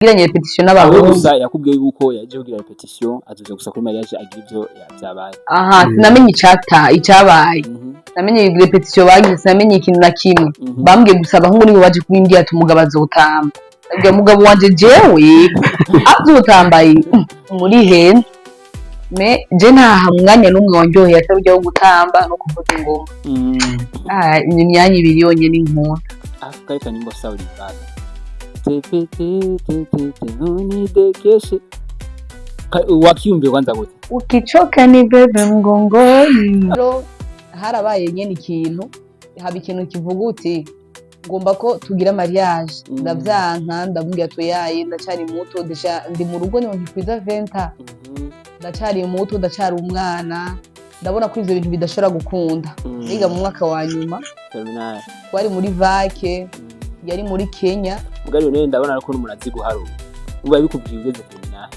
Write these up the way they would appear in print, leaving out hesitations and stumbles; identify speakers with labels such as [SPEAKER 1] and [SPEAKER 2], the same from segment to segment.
[SPEAKER 1] giranye repetition n'abahungu
[SPEAKER 2] gusa yakubwiye yuko yaje kugira repetition azoje gusa kuri mariage agira ivyo byabaye
[SPEAKER 1] sinamenye icyabaye namenye repetition bagize sinamenye ikintu na kimwe bambwiye gusa abahungu nibo baje kubimbwira ati umugabo azotamba ubwo umugabo wanje jewe azotambaye muri hen me je nta mwanya n'umwe wanjyoheye atarujya wo gutamba no kuvuza ingoma imyanya ibiri yonyene inkunda
[SPEAKER 2] afika kanyimbo sauri baba noni dekeshe wakiumbe kwanza gute
[SPEAKER 1] ukichoka ni bebe mgongoni harabaye nyene ikintu haba ikintu kivuga uti ngomba ko tugira mariage ndavyanka ndabungiye atoyaye ndacari muto ndi mu rugo niho nkikwiza 20 ndacari muto ndacari umwana ndabona ko ivyo bintu bidashobora gukunda niga mu mwaka wa nyuma
[SPEAKER 2] terminal
[SPEAKER 1] twari muri vake yari muri Kenya
[SPEAKER 2] mugari none ndabona ko n'umurazi guharura uba bikubwiye ugeze terminal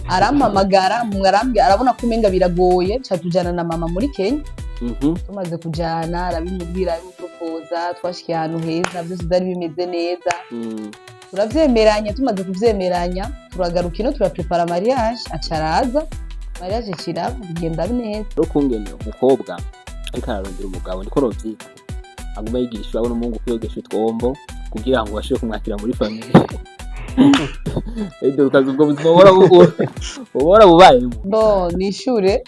[SPEAKER 1] arampamagara mwarambye arabona ko umenga biragoye cyatujana na mama muri Kenya tumaze kujana arabimubwira abimupropoza twashikiye ahantu heza byose byari bimeze neza turavyemeranya tumaze kuvyemeranya turagaruka ino turaprepara mariage acaraza mariage kiraba bigenda neza
[SPEAKER 2] rukungene umukobwa ariko ararondera umugabo niko rovyita aguma yigisha abona umungu kwiyogesha utwombo kugira ngo bashire kumwakira muri famille Edukaza ubwo buzima bora bubaye
[SPEAKER 1] no nishure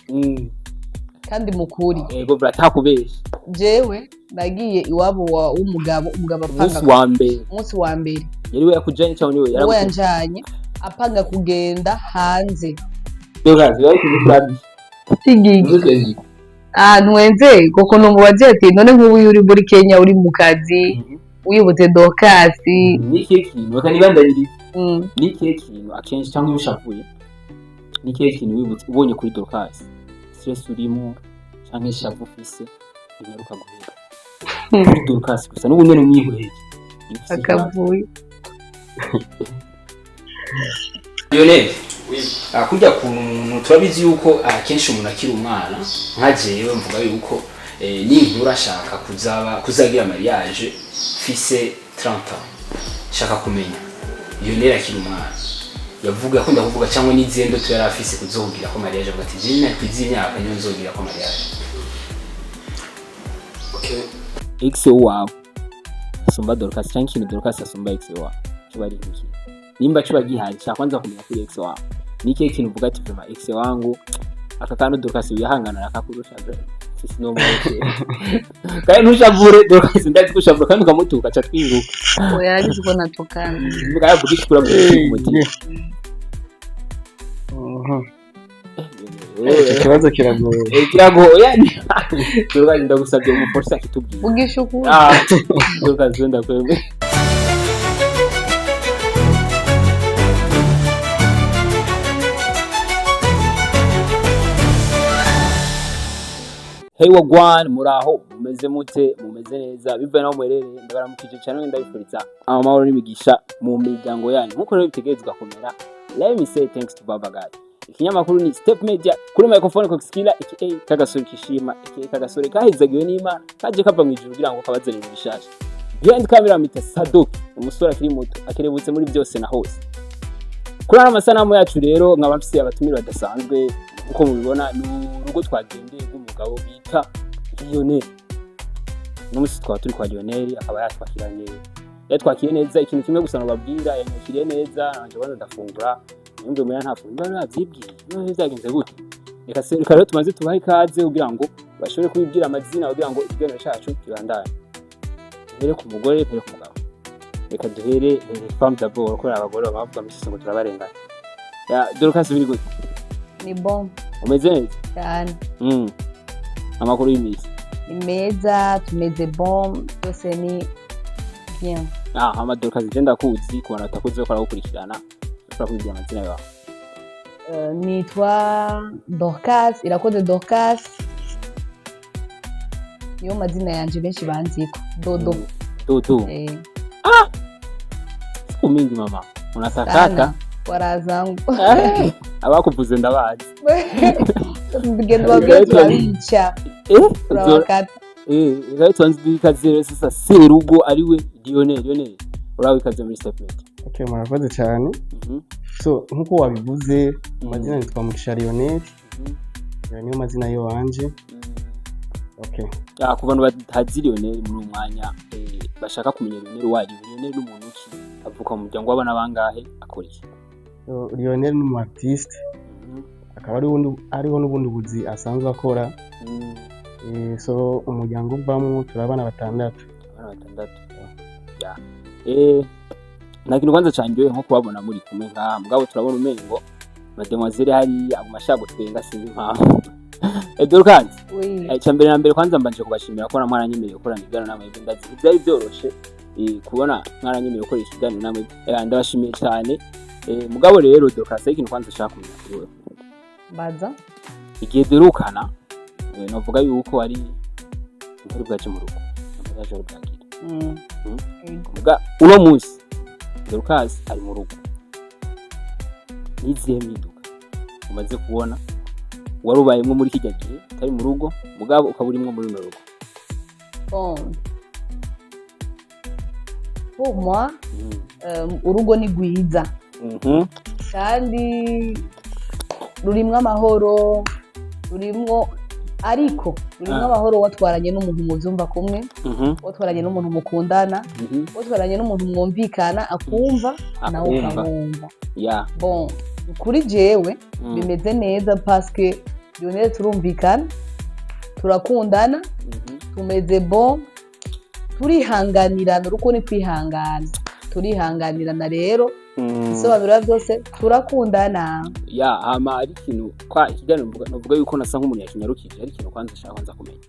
[SPEAKER 1] kandi mukuri
[SPEAKER 2] yego bratakubesha
[SPEAKER 1] jewe nagiye iwabo w'umugabo apanga umunsi wa mbere
[SPEAKER 2] yariwe yakujanye cyangwa niwe
[SPEAKER 1] yanjanye apanga kugenda hanze
[SPEAKER 2] dogazi yari kubikurabi
[SPEAKER 1] sigigi nwenze koko no mubaje ati none nk'ubu uri muri Kenya uri mu kazi wibuze dokasi
[SPEAKER 2] niki kintu bakanibandanyiri niki kintu akenshi cyangwa ubushavuye niki kintu wibutse ubonye kuri dokasi stress urimo cyangwa ishavu ufise inyaruka guhera dokasi gusa n'ubu nyene umyihureje
[SPEAKER 1] akavuye
[SPEAKER 2] Yone akujya kuntu turabizi yuko akenshi umuntu akiri umwana nkajewe mvuga yuko ninkura shaka kuzagira mariage fise 30 ans shaka kumenya Yone akiri umwana yavuga ko ndavuga cyangwa n'izendo to yari afise kuzogira ko mariage avuga ati jine kwizimyaka nyo nzogira ko mariage okay exe wow asumba dorcas cyangwa ikintu dorcas asumba exe wow kibari iki nimba kiba gihari cya kwanza kumenya kuri exe wow niki kintu uvuga ati vema exe wangu akakano dorcas yahangana akakurusha sisi no mwe kandi ntushavure dorcas ndazi kushavura kandi ukamutuka cha twiruka
[SPEAKER 1] oya ari ko natokana
[SPEAKER 2] bwa bugishikura mu mutima
[SPEAKER 3] ikibazo kiragoye
[SPEAKER 2] yani dorcas ndagusabye mu force akitubwira
[SPEAKER 1] ugishukura
[SPEAKER 2] dorcas ndakwembe Hey wagwan muraho mumeze mute mumeze neza bivuye naho mwerere ndabaramukije cyane ndabifuriza amahoro n'imigisha mu miryango yanyu nkuko rero bitegezwa kumera. Let me say thanks to Baba God. Ikinyamakuru ni Step Media kuri microphone ko skilla aka kagasore kishima aka kagasore kahizagiwe n'Imana kaje kava mu ijuru kugira ngo kabazanire ibishasha. Behind camera mita Sadok umusore akiri muto akerebutse muri byose na hose. Kuri ana masanamu yacu rero nk'abafisi abatumira badasanzwe uko mubibona n'urugo twagendeye rw'umugabo bita Lionel. N'umusi turi kwa Lionel akaba yatwakiriye neza ikintu kimwe gusa nababwira yanyakiriye neza nanje bana ndafungura nyumve muri ntafungura nabyibwiye none byagenze gute reka rero tumaze tubaha ikaze kugira ngo bashobore kubibwira amazina kugira ngo ikiganiro cyacu kibandanye. Duhere ku mugore duhere ku mugabo reka duhere femme d'abord ko abagore bavuga ngo turabarengana ya Dorcas biri gute
[SPEAKER 1] ni bon
[SPEAKER 2] umeze neza
[SPEAKER 1] cyane
[SPEAKER 2] amakuru y'imisi
[SPEAKER 1] imeza tumeze bon byose ni bien
[SPEAKER 2] Dorcas genda kuzi kubana atakuze ko aragukurikirana ushobora kubibwira amazina yawe
[SPEAKER 1] nitwa Dorcas irakoze Dorcas niyo mazina yanje benshi banziko Dodo
[SPEAKER 2] umingi mama unatakaka
[SPEAKER 1] warazangu
[SPEAKER 2] abakuvuze ndabazi
[SPEAKER 1] bigenda babica urawakata
[SPEAKER 2] rero tuanze bikaze sasa serugo ariwe Lionel urawe ikaze muri Step Media.
[SPEAKER 3] Okay, murakoze cyane. So nkuko wabivuze amazina nitwa Mugisha Lionel. Niyo mazina yo wanje. Okay.
[SPEAKER 2] Ku bantu batazi Lionel muri umwanya bashaka kumenya Lionel wari Lionel n'umuntu ki avuka mu muryango w'abana bangahe akora iki?
[SPEAKER 3] So Lionel ni umu artist. Akaba ariho n'ubundi buzi asanzwe akora. So umuryango ubamwe turabana batandatu.
[SPEAKER 2] Ya. Nakintu kwanza canjyoye nko kubabona muri kumwe nka mugabo turabona umengo mademoiselle hari agumashaka gutwenga sinzi impamvu. Dorcas. Cyambere na mbere kwanza mbanje kubashimira ko namwaranyemereye gukorana igano namwe ndazi byari byoroshe kubona mwaranyemereye gukoresha igano namwe ndabashimiye cyane. Mugabo rero Dorcas ikintu kwanza ashaka kumenya kuri wewe.
[SPEAKER 1] Baza.
[SPEAKER 2] Igihe durukana navuga yuko ari muri bwaje mu rugo. Navuga jo bwagira. Muga uno munsi Dorcas ari mu rugo. Nizihe mpinduka umaze kubona warubayemwe muri kijya gihe tari mu rugo mugabo ukaburimwe muri no rugo?
[SPEAKER 1] Bon. Pour moi, urugo ni gwiza. Kandi rurimwe amahoro, rurimwo amahoro watwaranye n'umuntu muzumva kumwe, watwaranye n'umuntu mukundana, watwaranye n'umuntu mwumvikana akumva nawe ukamwumva. Bon, kuri jewe bimeze neza parce que Lionel turumvikana, turakundana, tumeze bon, turihanganirana, uruko ni kwihangana, turihanganirana rero isobanura byose turakundana.
[SPEAKER 2] Hama ari kintu kwa ikigano mvuga yuko nasa nk'umuntu yakinyarukije ari kintu kwanza shaka kwanza kumenya.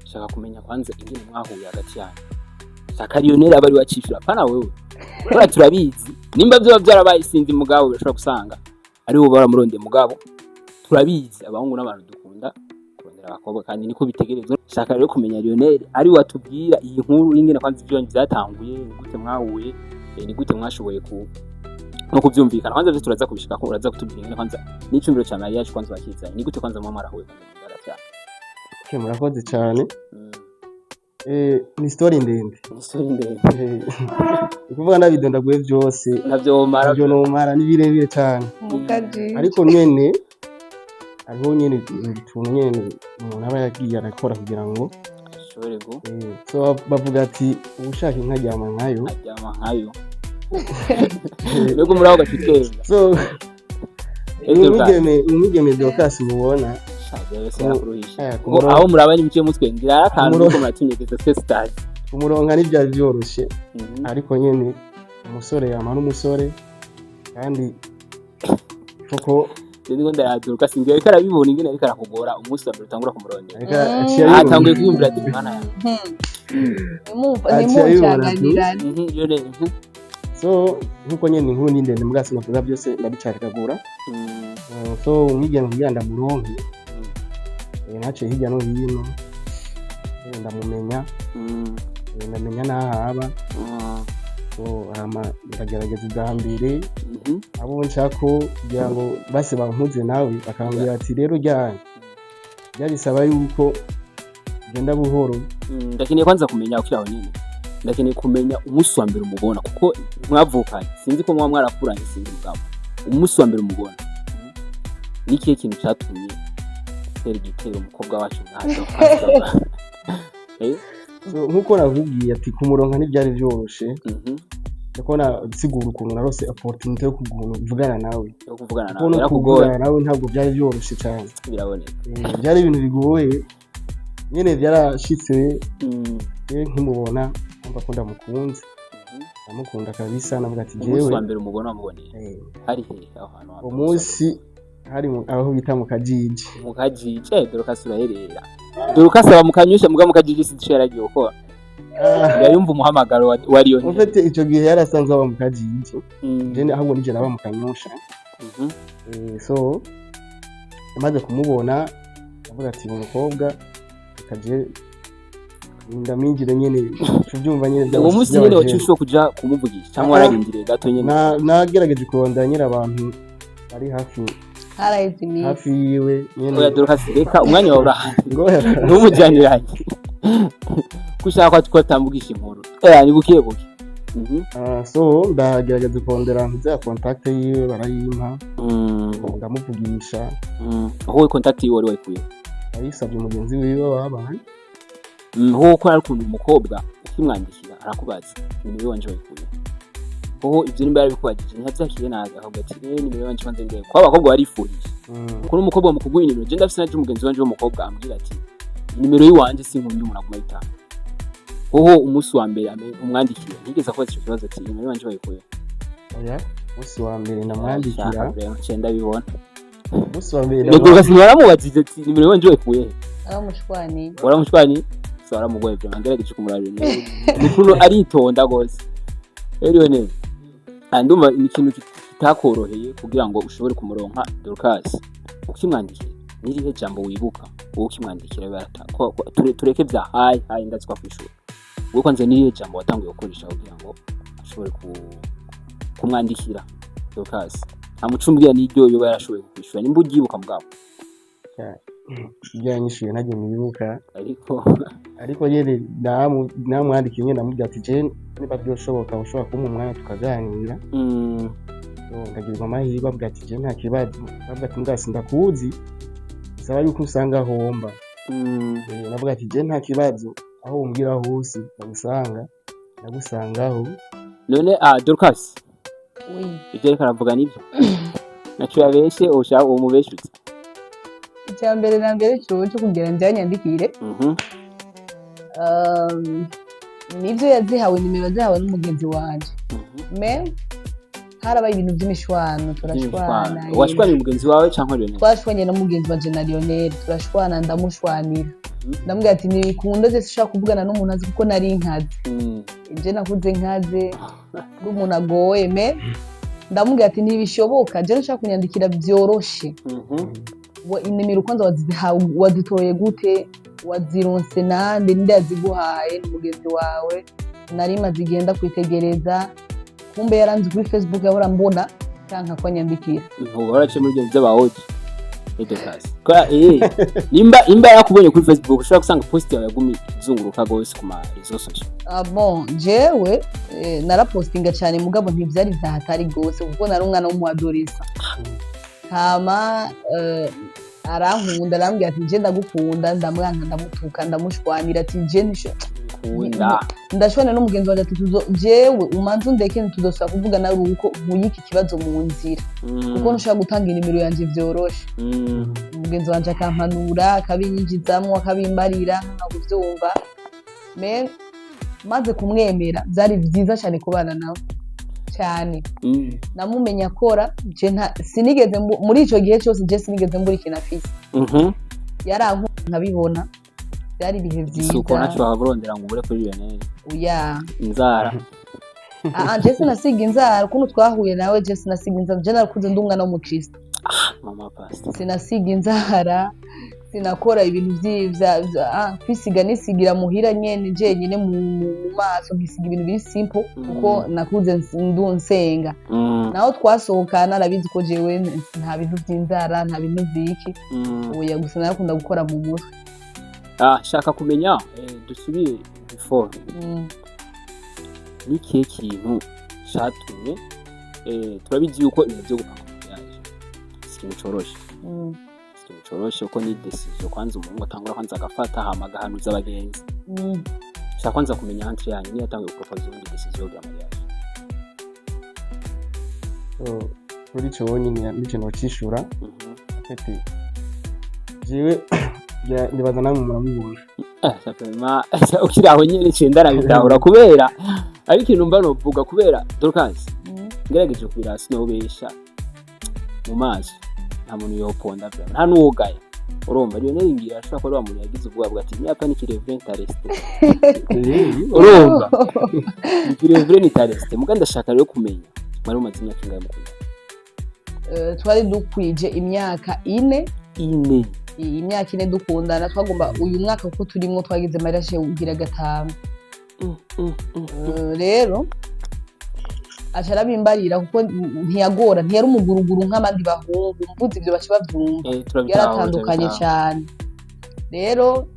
[SPEAKER 2] Shaka kumenya kwanza ingene mwahuye hagati yanyu. Shaka Lionel abari wacishura pana wewe. Kora turabizi nimba byo byarabaye sinzi mugabo bashobora gusanga ari wo baramuronde mugabo turabizi abahungu n'abantu dukunda kurondera abakobwa kandi niko bitegerezwa. Shaka rero kumenya Lionel ari watubwira iyi nkuru ingene kwanza ibyo byatanguye gute mwahuye ni gute mwashoboye no kubyumvikana kwanza byo turaza kubishika ko uraza kutubwira ingene kwanza n'icumbiro cya mariage kwanza bakizanye ni gute kwanza mwamara huye kwanza.
[SPEAKER 3] Okay, murakoze cyane. Ni story ndende. Ukuvuga nabidondaguye byose
[SPEAKER 2] navyo mara
[SPEAKER 3] ni birebire cyane. Ariko nyene ariho nyene tuntu nyene umuntu aba yagiye arakora kugira ngo
[SPEAKER 2] ashobore go.
[SPEAKER 3] So bavuga ati ubushaka nkajyama nkayo.
[SPEAKER 2] Lego muraho gashikeza.
[SPEAKER 3] So umugeme Dorcas mubona
[SPEAKER 2] aho murabanye muciye mutwengira akantu ko muratinyegeza testari
[SPEAKER 3] umuronka n'ibyari byoroshye. Ariko nyene umusore yamana umusore kandi koko
[SPEAKER 2] ndiko ndayaduka singiye karabibona ingene ariko arakugora umunsi wabere utangura kumurondera atanguye kwiyumvira ati mwana ya
[SPEAKER 1] nimucanganirane.
[SPEAKER 3] So nkuko nyene inkuru ni ndende mugasi navuga byose ndabicarikagura. So umwigeme kugenda muronke naciye hirya no hino ndamumenya ndamenya n'ahaba. So ndagerageza bwa mbere abo nshako kugira ngo base bankuze nawe bakambwira ati rero byabisaba yuko genda buhoro.
[SPEAKER 2] Ndakeneye kwanza kumenya ukiraho nini, ndakeneye kumenya umunsi wa mbere umubona kuko mwavukanye sinzi ko mwarakuranye sinzi mugabo umunsi wa mbere umubona nikiye kintu cyatumye igitero umukobwa wacu mwazo.
[SPEAKER 3] So nkuko navugiye ati kumuronka n'ibyari byoroshye. Ndiko nasigura ukuntu narose opportunity yo kuvugana nawe. Kuvugana nawe ntabwo byari byoroshye cyane.
[SPEAKER 2] Biraboneka.
[SPEAKER 3] Byari ibintu bigoye. Nyene byarashitse nkimubona umva ko ndamukunze. Ndamukunda kabisa navuga ati jewe.
[SPEAKER 2] Umunsi wa mbere umubona muboneye. Hari aho hantu.
[SPEAKER 3] Umunsi hari aho bita mu kajiji.
[SPEAKER 2] Mu kajiji Dorcas uraherera. Dorcas aba mukanyusha muga mu kajiji siceragiye uko. Yayumva umuhamagaro wa Lionel.
[SPEAKER 3] Ufite icyo gihe yarasanzwe aba mu kajiji. Je ahubwo nije naba mu kanyusha. So amaze kumubona avuga ati umukobwa kaje ndamingire nyene cyubyumva nyene
[SPEAKER 2] bya. Uwo munsi nyene wacishwe kuja kumuvugisha cyangwa wararindiriye gato nyene.
[SPEAKER 3] Nagerageje kurondera nyira abantu ari hafi yiwe nyene.
[SPEAKER 2] Oya Dorcas reka umwanya wa urahari n'umujyaniranye kushaka ko twatambugisha inkuru ni bukiye
[SPEAKER 3] so ndagerageza kondera nza contact yiwe barayimpa ndamuvugisha
[SPEAKER 2] aho contact yiwe wari wayikuye
[SPEAKER 3] ayisabye umugenzi wiwe wabaye
[SPEAKER 2] ko ari ukuntu umukobwa ukimwandikira arakubaza nimero wanje wayikuye ibyo nimba yarabikubagije ntihabyakire nabi akavuga ati nimero wanje banze ndebe ko abakobwa barifurije kuko umukobwa mu kuguha nimero je ndafise naje umugenzi wanje w'umukobwa ambwira ati nimero yiwanje sinkumye umuntu aguma yitanga umunsi wa mbere umwandikira ntigeze akoze icyo kibazo ati nimero wanje wayikuye
[SPEAKER 3] umunsi wa mbere namwandikira
[SPEAKER 2] cyenda bibona
[SPEAKER 3] umunsi wa mbere
[SPEAKER 2] nubwo baramubajije ati nimero wanje wayikuye
[SPEAKER 1] waramushwani
[SPEAKER 2] so aramugoye byo ngerageje kumurabira nikuno aritonda gose rero neza andumva ikintu kitakoroheye kugira ngo ushobore kumuronka Dorcas ukimwandikira nirihe jambo wibuka ukimwandikira baratako tureke bya hayi ndatswa kwishura uko kwanze nirihe jambo watanguye gukoresha kugira ngo ashobore kumwandikira Dorcas amucumbira n'iryo yo yarashoboye kwishura nimba ugibuka mugabo
[SPEAKER 3] yanyishuye ntajye nibuka ariko yere namwandikiye nyine namubwira ati je niba byoshoboka ushobora kumpa umwanya tukaganira ndagirwa amahirwe abwira ati je nta kibazo abwira ati ndasi ndakuzi bisaba yuko usanga homba nabwira ati je nta kibazo aho umbwira hose ndagusangaho
[SPEAKER 2] none Dorcas ibyo reka aravuga nibyo nacu yabeshe ushaka umubeshutse
[SPEAKER 1] icyambere na mbere cyo kugira njyanyandikire nibyo yazihawe nimero zahawe n'umugenzi wanje harabaye ibintu by'imishwano turashwana
[SPEAKER 2] washwanye umugenzi wawe cyangwa Lionel
[SPEAKER 1] twashwanye na mugenzi wa Lionel turashwana ndamushwanira ndamubwira ati nibikunda je sishaka kuvugana n'umuntu azi kuko nari inkazi je nakuze nkaze n'umuntu agoye ndamubwira ati ntibishoboka je nshaka kunyandikira byoroshe inimero kwanza wazitoye gute wazironse nande ndaziguhaye n'umugenzi wawe nari maze igenda kwitegereza kumbe yaranze kuri Facebook yahora mbona cyangwa ko nyandikira
[SPEAKER 2] warace muri byo bahoje Dorcas kwa imba yakubonye kuri Facebook ushobora gusanga post yawe yagumi zunguruka gose kuma rezo social
[SPEAKER 1] jewe narapostinga cyane mugabo ntivyari vyahatari gose kuko nari umwana w'umuadorisa hama arankunda arambwira ati je ndagukunda ndamwanka ndamutuka ndamushwanira ati je ndashwana n'umugenzi wanje ati jewe umanze ndeke tudosaba kuvuga nawe uko nkuyiki kibazo mu nzira kuko nshaka gutanga inimero yanje byoroshe umugenzi wanje akampanura akabinyinjizamwo akabimbarira nkakuvyumva maze kumwemera byari byiza cyane kubana nawe cyane namumenya akora je sinigeze muri ico gihe cyose je sinigeze mbura ikintu afise yaranku nkabibona byari bihe byiza
[SPEAKER 2] suko nacu baburondera ngo ubure kuri Lionel inzara
[SPEAKER 1] je sinasiga inzara kuno twahuye nawe je sinasiga inzara je nakuze ndumwana w'umukristo
[SPEAKER 2] mama pastor
[SPEAKER 1] sinasiga inzara sinakora ibintu by'ivya kwisiga nisigira muhira nyene je nyine mu maso nkisiga ibintu biri simple kuko nakuze ndunsenga naho twasohokana arabizi ko jewe nta bintu by'inzara nta bintu byiki oya gusa narakunda gukora mu mutwe
[SPEAKER 2] shaka kumenya dusubire before niki kintu shatumye turabizi yuko ibintu byo gupanga yaje ikintu coroshe uko ni decision kwanza umuntu atangura kwanza agafata hama agahanuza abagenzi shaka kwanza kumenya entre yanyu ni yatangiye propose muri decision ya mariage
[SPEAKER 3] kuri cyo nyine n'icyo nocishura ati jewe ndibaza namwe muramubona
[SPEAKER 2] sapema ukiraho nyene cenda arabitahura kubera ari ikintu mba novuga kubera Dorcas ngerageje kubirasi no besha mu maso nta muntu yoponda bya nta nuwogaye urumva Lionel ngira ashaka ko bamuntu yagize ubwa bwa ati nyapa ni kirevre interest urumva ni kirevre interest muganda shaka rero kumenya mwari umaze imyaka ingahe mukunda
[SPEAKER 1] twari dukwije imyaka 4 imyaka 4 dukundana twagomba uyu mwaka kuko turimo twagize mariage ugira 5 rero acharabimbarira kuko ntiyari umuguruguru nk'abandi bahungu mvuze ibyo bashi bavyumva yaratandukanye cyane rero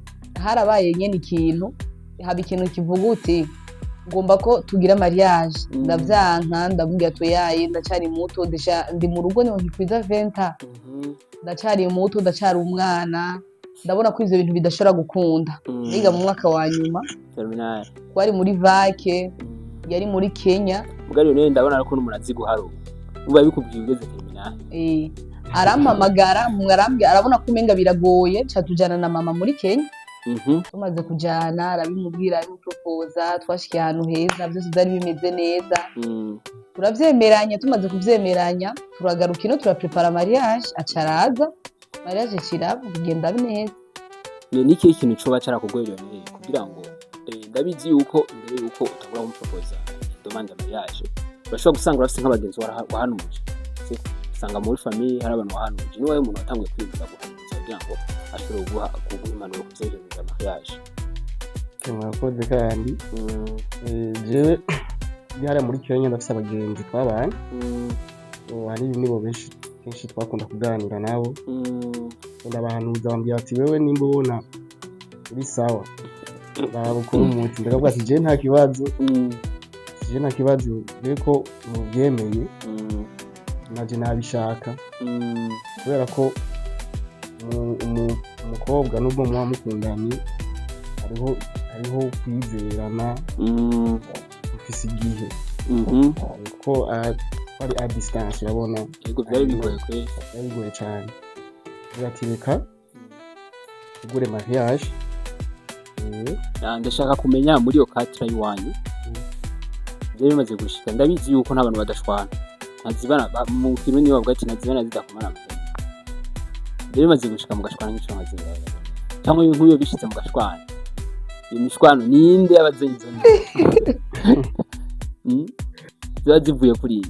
[SPEAKER 1] harabaye nyene ikintu haba ikintu kivuga uti ngomba ko tugira mariage ndavyanka ndamubwira to yaye ndacari muto ndi mu rugo niho nkikwiza 20 ndacari muto ndacari umwana ndabona ko ivyo bintu bidashobora gukunda niga mu mwaka wa nyuma
[SPEAKER 2] terminal
[SPEAKER 1] kwari muri vake yari muri Kenya
[SPEAKER 2] mugari none ndabona ko n'umunazi guharuka uba bikubwiye ugeze terminal
[SPEAKER 1] arampamagara mwarambye arabona ko umenga biragoye catujana na mama muri Kenya tumaze kujana arabimubwira arimupropoza twashikiye ahantu heza byose byari bimeze neza turavyemeranya tumaze kuvyemeranya turagaruka ino turaprepara mariage acaraza mariage kiraba kugenda neza
[SPEAKER 2] ni iki kintu coba carakugwerera kugira ngo ndabizi yuko imbere yuko utagura umupropoza demande mariage bashobora gusanga urafite nk'abagenzi wahanuje usanga muri famille hari abantu wahanuje ni wowe umuntu watanguye kwiyumvira guhanura kugira ngo ashobore guha impanuro ku byerekeye mariage
[SPEAKER 3] mwakoze kandi jewe byari muri Kenya ndafite abagenzi twabanye hari nibo benshi twakunda kuganira nabo ndabahanuza bambwira ati wewe nimba ubona uri sawa babukora umunsi ndakavuga ati je nta kibazo reko mubyemeye naje nabishaka kubera ko umukobwa nubwo muba mukundanye hariho kwizerana ufise igihe ko ari a distance urabona
[SPEAKER 2] yego byari
[SPEAKER 3] bigoye cyane biratireka ugure mariage
[SPEAKER 2] ndashaka kumenya muri iyo katira yiwanyu byari bimaze gushika ndabizi yuko nta bantu badashwana ntazibana mu kintu niyo bavuga ati ntazibana zidakomana byari bimaze gushika mu gashwana nk'icyo nkazibana cyangwa nk'uyo bishitse mu gashwana imishwano ninde yabazenze ziba zivuye kuri iyi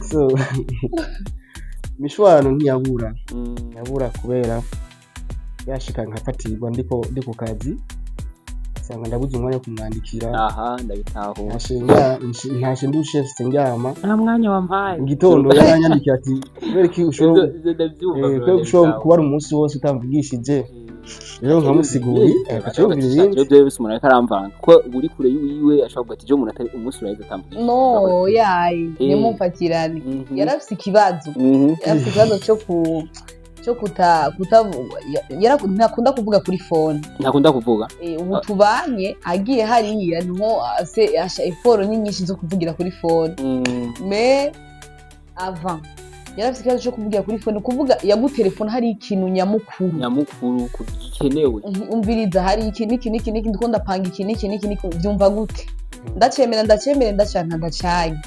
[SPEAKER 3] so mishwano ntiyabura kubera yashika nkafatirwa ndi ku kazi sanga ndabuze umwanya wo kumwandikira
[SPEAKER 2] ndabitaho
[SPEAKER 3] ntashe ndushe ndyama
[SPEAKER 2] nta mwanya wampaye
[SPEAKER 3] igitondo yaranyandikiye ati kubera iki ushobora kuba ari umunsi wose utamvugishije rero nkamusiguri akacyumvira ibindi
[SPEAKER 2] byo bise umuntu akaramvanga ko uri kure yiwe ashobora kugira ati jo umuntu atari umunsi uraheze atambugishije
[SPEAKER 1] no yayi nimufatirane yarafise ikibazo cyo ntakunda kuvuga kuri phone
[SPEAKER 2] ntakunda kuvuga
[SPEAKER 1] ubu tubanye agiye hariya niho asha effort nyinshi zo kuvugira kuri phone mais avant yarafise ikibazo cyo kuvugira kuri phone kuvuga yagutelefona hari ikintu nyamukuru
[SPEAKER 2] kugikenewe
[SPEAKER 1] umviriza hari iki ndiko ndapanga iki byumva gute ndacemera ndacyanka ndacaye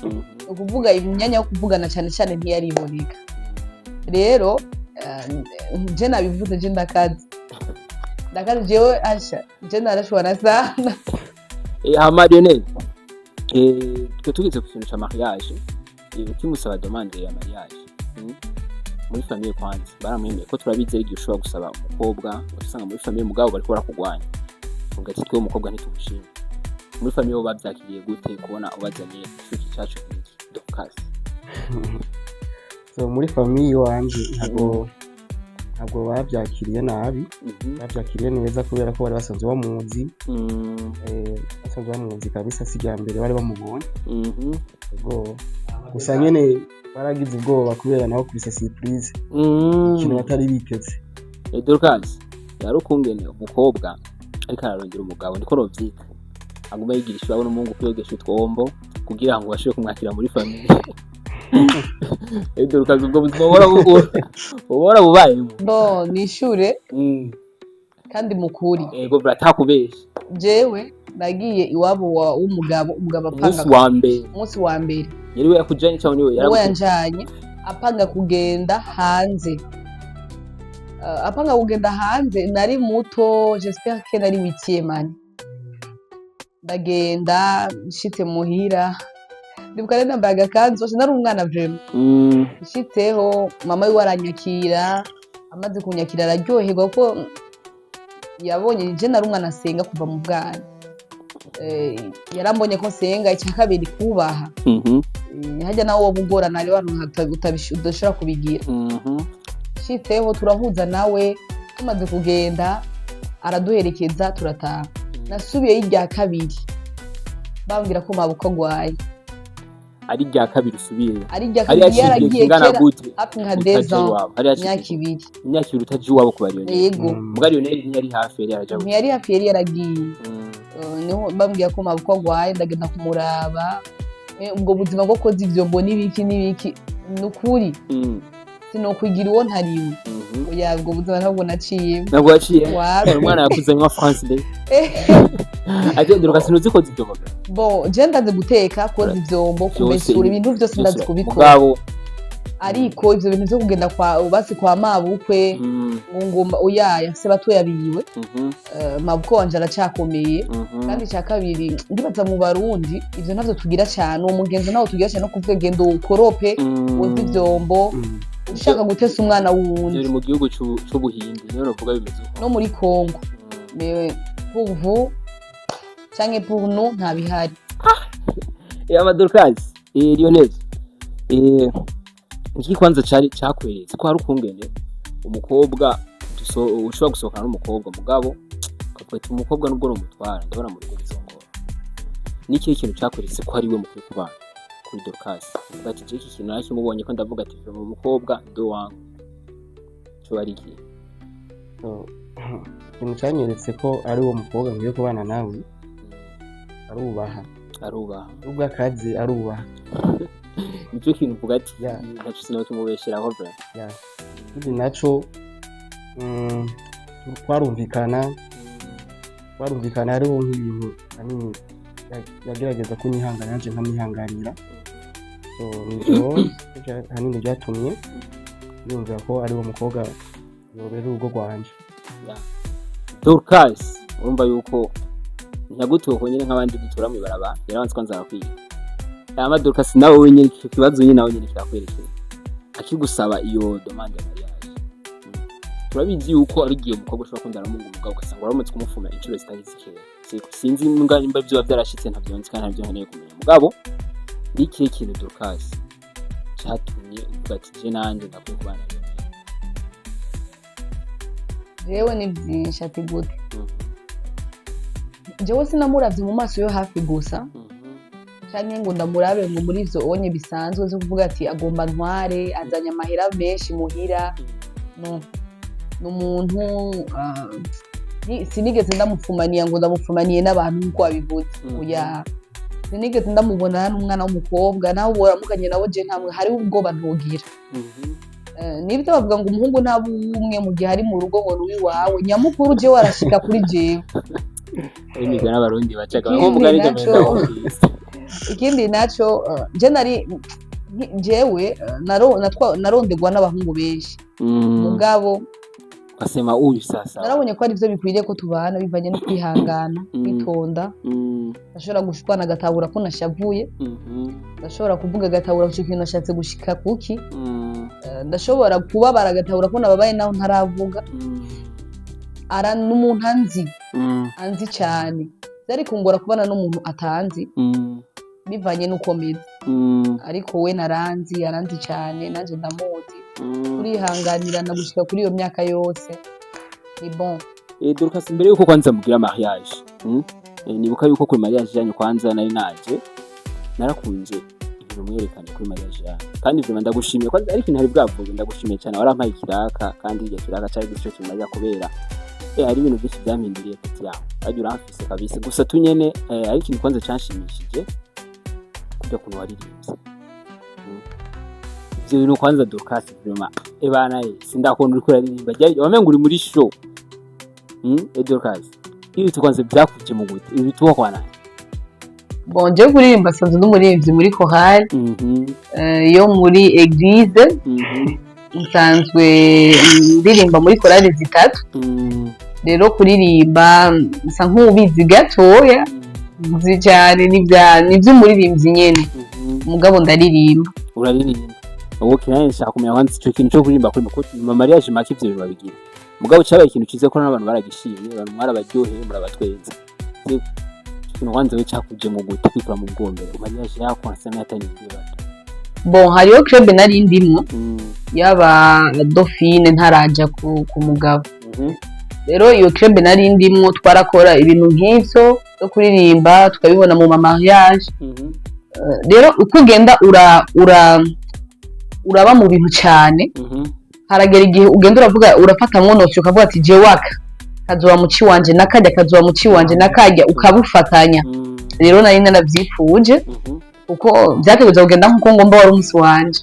[SPEAKER 1] ukuvuga imyanya yo kuvugana cyane ntiyariboneka rero je nabivuze je ndakazi jewe asha je narashwana sana
[SPEAKER 2] Marionette twe tugeze ku kintu cya mariage kimusaba demande ya mariage muri famille kwanza baramwemeye ko turabizera igihe ushobora gusaba umukobwa ugasanga muri famille mugabo bariko barakugwanya ugati twe umukobwa ntitumushime muri famille bo babyakiriye gute kubona ubazaniye icyuki cyacu dokasi
[SPEAKER 3] so muri famille wanje ntabwo babyakiriye nabi babyakiriye neza kubera ko bari basanzwe bamuzi kabisa sijya mbere bari bamubonye gusa nyene baragize ubwoba kubera naho kubisa surprise ikintu batari biteze
[SPEAKER 2] Dorcas yarukungene umukobwa ariko ararongera umugabo niko rovyika aguma yigirisha abona umungu kwiyogesha utwombo kugira ngo bashobore kumwakira muri famille Dorcas ubwo ubora bubaye
[SPEAKER 1] bo nishure kandi mukuri
[SPEAKER 2] yego bratakubesha
[SPEAKER 1] jewe nagiye iwabo w'umugabo apanga umunsi wa mbere
[SPEAKER 2] yari we yakujanye cyangwa niwe
[SPEAKER 1] yaranjanye apanga kugenda hanze nari muto j'espère que nari witiye mani ndagenda nshitse muhira ndibuka rero nambaye agakanzu nari umwana vraiment nshitseho mama we waranyakira amaze kunyakira araryoherwa ko yabonye je nari umwana asenga kuva mu bwana yarambonye ko senga icya kabiri kubaha hajya nawe wabugorana ari abantu udashobora kubigira shiteho turahuza nawe tumaze kugenda araduherekeza turataha nasubiye y'irya kabiri bambwira ko mabukwe agwaye
[SPEAKER 2] ari rya kabiri usubire
[SPEAKER 1] ari rya kabiri yaragiye kera hafi nka 10 ans imyaka ibiri
[SPEAKER 2] utaje iwabo ku bariyoni
[SPEAKER 1] yego
[SPEAKER 2] mugari yari hafi yari yaraje
[SPEAKER 1] yari hafi yari yaragiye niho bambwira ko mabukwe agwaye ndagenda kumuraba ubwo buzima bwo koza ivyombo n'ibiki nukuri sinokwigira uwo ntariwe oya ubwo buzima ntabwo naciye
[SPEAKER 2] umwana yakuze nka France de agenda ukasinuzi koza ivyombo
[SPEAKER 1] bo je ndaze guteka koza ivyombo kumesura ibintu byose ndazi kubikora ariko ivyo bintu byo kugenda kwa mabukwe ngoma oyaya se batoya biyiwe mabukwe wanje aracakomeye kandi cya kabiri ndibaza mu Barundi ivyo ntavyo tugira cyane umugenzo nawo tugira cyane no kuvuga gendo ukorope woza ivyombo ushaka gutesa umwana wundi
[SPEAKER 2] uri mu gihugu c'ubuhindi niyo novuga bimeze
[SPEAKER 1] no muri Kongo pour vous canke pour nous nta bihari
[SPEAKER 2] amadorkazi Lionel iki kwanza cyakweretse ko hari ukungene umukobwa ushobora gusohokana n'umukobwa mugabo ukafata umukobwa n'ubwo rumutwara ndabona muri guzongora niki kintu cyakweretse ko ari we mukuru kubana kuri dorkazi ati je iki kintu nacyo mubonye ko ndavuga ati mu mukobwa do wangu cyo ari iki
[SPEAKER 3] ikintu cyanyeretse ko ari uwo mukobwa ngiye kubana nawe arubaha ubwo akazi arubaha
[SPEAKER 2] nicyo kintu uvuga ati ntacu sinawe kimubesheraho bra
[SPEAKER 3] ibi naco twarumvikana hariho nk'ibintu kanini yagerageza kunyihangana nanje nkamwihanganira so nivyo hanini byatumye yumva ko ari uwo mukobwa yobera urugo rwanje
[SPEAKER 2] Dorcas urumva yuko nyagutuko nyine nk'abandi dutura mu baraba yarabanze kwanza arakwiye Dorcas nawe wenyine ikibazo nyine nawe nyine kirakwerekeye akigusaba iyo demande ya mariage turabizi yuko ari giye umukobwa ushobora kundana mu mugabo ugasanga uramutse kumufuma inshuro zitagizikeye sinzi nimba byo byarashitse ntabyonzi kandi ntabyo nkeneye kumenya mugabo niki kintu Dorcas cyatumye uvuga ati je nanje ndakwiye kubana
[SPEAKER 1] jewe ni byinshi ati gute jewe sinamuravye mu maso yo hafi gusa cyane ngo ndamurabe ngo muri ivyo onye bisanzwe zo kuvuga ati agomba ntware azanya amahera menshi muhira no n'umuntu sinigeze ndamufumaniye ngo ndamufumaniye n'abantu uko abivuze oya sinigeze ndamubona n'umwana w'umukobwa nawe boramukanye nawe je ntamwe hari ubwoba ntugira nibyo bavuga ngo umuhungu ntabwo umwe mu gihe ari mu rugo ngo ruwi wawe nyamukuru je warashika kuri jewe
[SPEAKER 2] imigana n'abarundi bacaga nko mugari ndamenya ikindi naco je nari jewe narondegwa n'abahungu benshi mugabo asema uyu sasa
[SPEAKER 1] narabonye ko ari byo bikwiriye ko tubana bivanye no kwihangana bitonda ndashobora gushwana agatabura ko nashavuye ndashobora kuvuga agatabura cyo kintu nashatse gushika kuki ndashobora kubabara agatabura ko nababaye naho ntaravuga ara n'umuntu anzi cyane zari kungora kubana n'umuntu atanzi bivanye nuko meze ariko we naranzi cyane nanje ndamuzi kurihanganirana gushika kuri iyo myaka yose ni bon
[SPEAKER 2] Dorcas mbere yuko kwanza mugira mariage nibuka yuko kuri mariage yanyu kwanza nari naje narakunze ibintu mwerekanye kuri mariage yanyu kandi vyo ndagushimiye kwanza ariko ntari bwavuga ndagushimiye cyane warampaye ikiraka kandi iryo kiraka cyari gico kimaze kubera hari ibintu byinshi byampinduriye kati yawe ari urafise kabisa gusa tunyene ari ikintu kwanza cyanshimishije kujya kuno waririmbye ivyo bintu kwanza Dorcas vraiment ebana sindakunda uri kuririmba wamenga uri muri show Dorcas ibi tukwanze byakuje mu gute ibi tuwa kwana
[SPEAKER 1] bon je kuririmba sanzwe n'umuririmbyi muri chorale yo muri église nsanzwe ndirimba muri chorale zitatu rero kuririmba nsa nk'ubizi gatoya nzi cyane n'iby'umuririmbyi nyene mugabo ndaririmba
[SPEAKER 2] uraririmba uwo kinanye nshaka kumenya wanzi cyo kintu cyo kuririmba kuri makoti mariage make ivyo bibabigira mugabo cyabaye ikintu cize ko n'abantu baragishimye abantu mwarabaryoheye murabatwenza ikintu wanze we cyakuje mu gute kwikura mu bwombero mariage yako nasema yatanyibira
[SPEAKER 1] bon hariyo club nari ndimwo yaba Dauphine ntaraja ku mugabo rero iyo club nari ndimwo twarakora ibintu nk'ivyo zo kuririmba tukabibona mu mariage rero uko ugenda uraba mu bintu cyane haragera igihe ugenda uravuga urafata nkonoki ukavuga ati je waka kazoba muci wanje nakajya kazoba muci wanje nakajya ukabufatanya rero nari nanavyifuje kuko byategeza kugenda nkuko ngomba wari umunsi wanje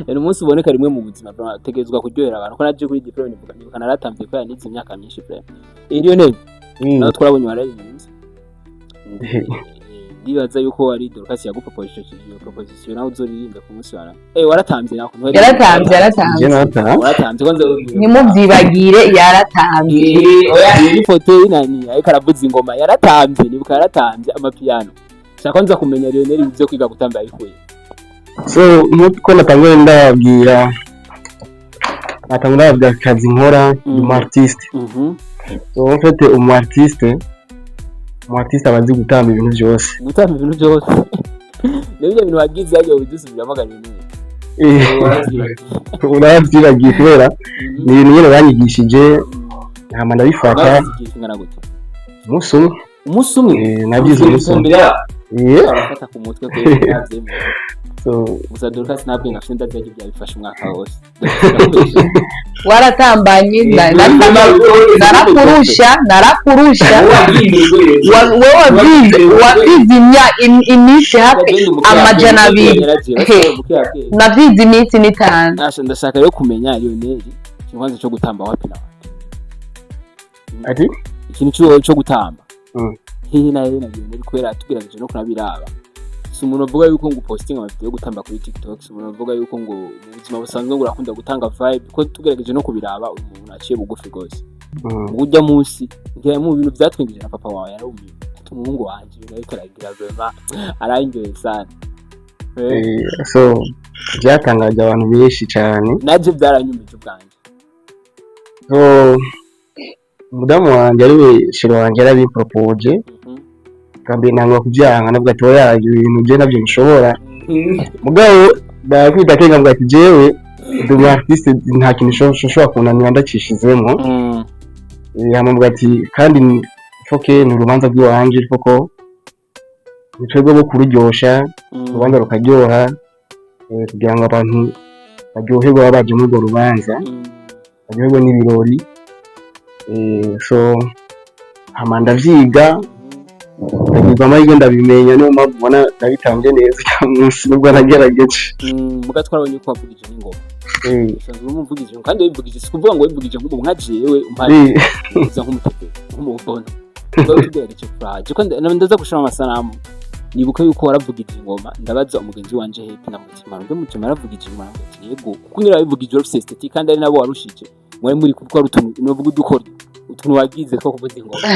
[SPEAKER 2] rero umunsi uboneka rimwe mu buzima tegezwa kuryohera abantu ko naje kuri diplome nivuga nibuka naratamvye ko yanize imyaka myinshi pe iyo ne naho twarabonye wararirimba ndibaza yuko ari Dorcas yaguproposed iyo proposition naho uzoririmba ku munsi wara waratamvye nako yaratamvye kwanza
[SPEAKER 1] nimubyibagire yaratamvye
[SPEAKER 2] iyi foto inani ariko aravuza ingoma yaratamvye nibuka yaratamvye amapiano shaka nza kumenya Lionel ibyo kwiga gutamba yabihuye
[SPEAKER 3] so nuko natangiye ndabwira akazi nkora mu artiste so mfite artiste abazi gutamba ibintu byose
[SPEAKER 2] n'ibyo bintu wagize yagiye bidusubiramo aganira
[SPEAKER 3] urabyibagiye kubera ni ibintu nyine banyigishije nkama ndabifata umunsi umwe nabyize umunsi umwe
[SPEAKER 2] arafata ku mutwe ko yabyemeye so gusa Dorcas nabwo ngafite ndabyo byabifasha umwaka wose
[SPEAKER 1] waratambanye narakurusha wabizimya iminsi hafi amajana abiri navyize iminsi n'itanu
[SPEAKER 2] ndashaka rero kumenya Lionel ikibanza cyo gutamba wapi na wapi
[SPEAKER 3] ati
[SPEAKER 2] ikintu cyo gutamba hehe na Lionel kwera tugerageje no kunabiraba umuntu avuga yuko ngo posting amavideo yo gutamba kuri TikTok umuntu avuga yuko ngo mu buzima busanzwe ngo urakunda gutanga vibe ko tugerageje no kubiraba umuntu aciye bugufi gose ujya munsi ngiye mu bintu byatwingije na papa wawe yarumye umuhungu wanje ariko aragira vraiment arangiye sana
[SPEAKER 3] so byatangaje abantu benshi cyane
[SPEAKER 2] naje byaranyumije ubwanje
[SPEAKER 3] so mudamu wanje ariwe shiro wanje yarabipropose kambe nangwa kubyanga nabwo ati oya ibintu bye nabyo bishobora mugabo ndakwita kenga ngo ati jewe ndi artiste nta kintu ushobora kunanira ndacishizemo yamubwa ati kandi foke ni urubanza rw'iwanje koko nitwebwe bo kururyosha urubanza rukaryoha kugira ngo abantu baryoherwe baje muri urwo rubanza baryoherwe n'ibirori so hamanda vyiga ndagirwa amahirwe ndabimenya niyo mpamvu ubona ndabitambye neza munsi nubwo nagerageje
[SPEAKER 2] muga twarabonye ko wavugije n'ingoma usanzwe umuvugije kandi wivugije si kuvuga ngo wivugije nk'ubu nka jewe umpari uza nk'umutete nk'umubona ubwo tugereje fraje kandi ndaza gushira amasanamu nibuka yuko waravugije ingoma ndabaza umugenzi wanje hepi na mutima ndo mutima yaravugije ingoma ati yego kuko ngira wivugije urufesiti kandi ari nabo warushije mwe muri kuko rutuntu novuga udukora utuntu wagize two kuvuza ingoma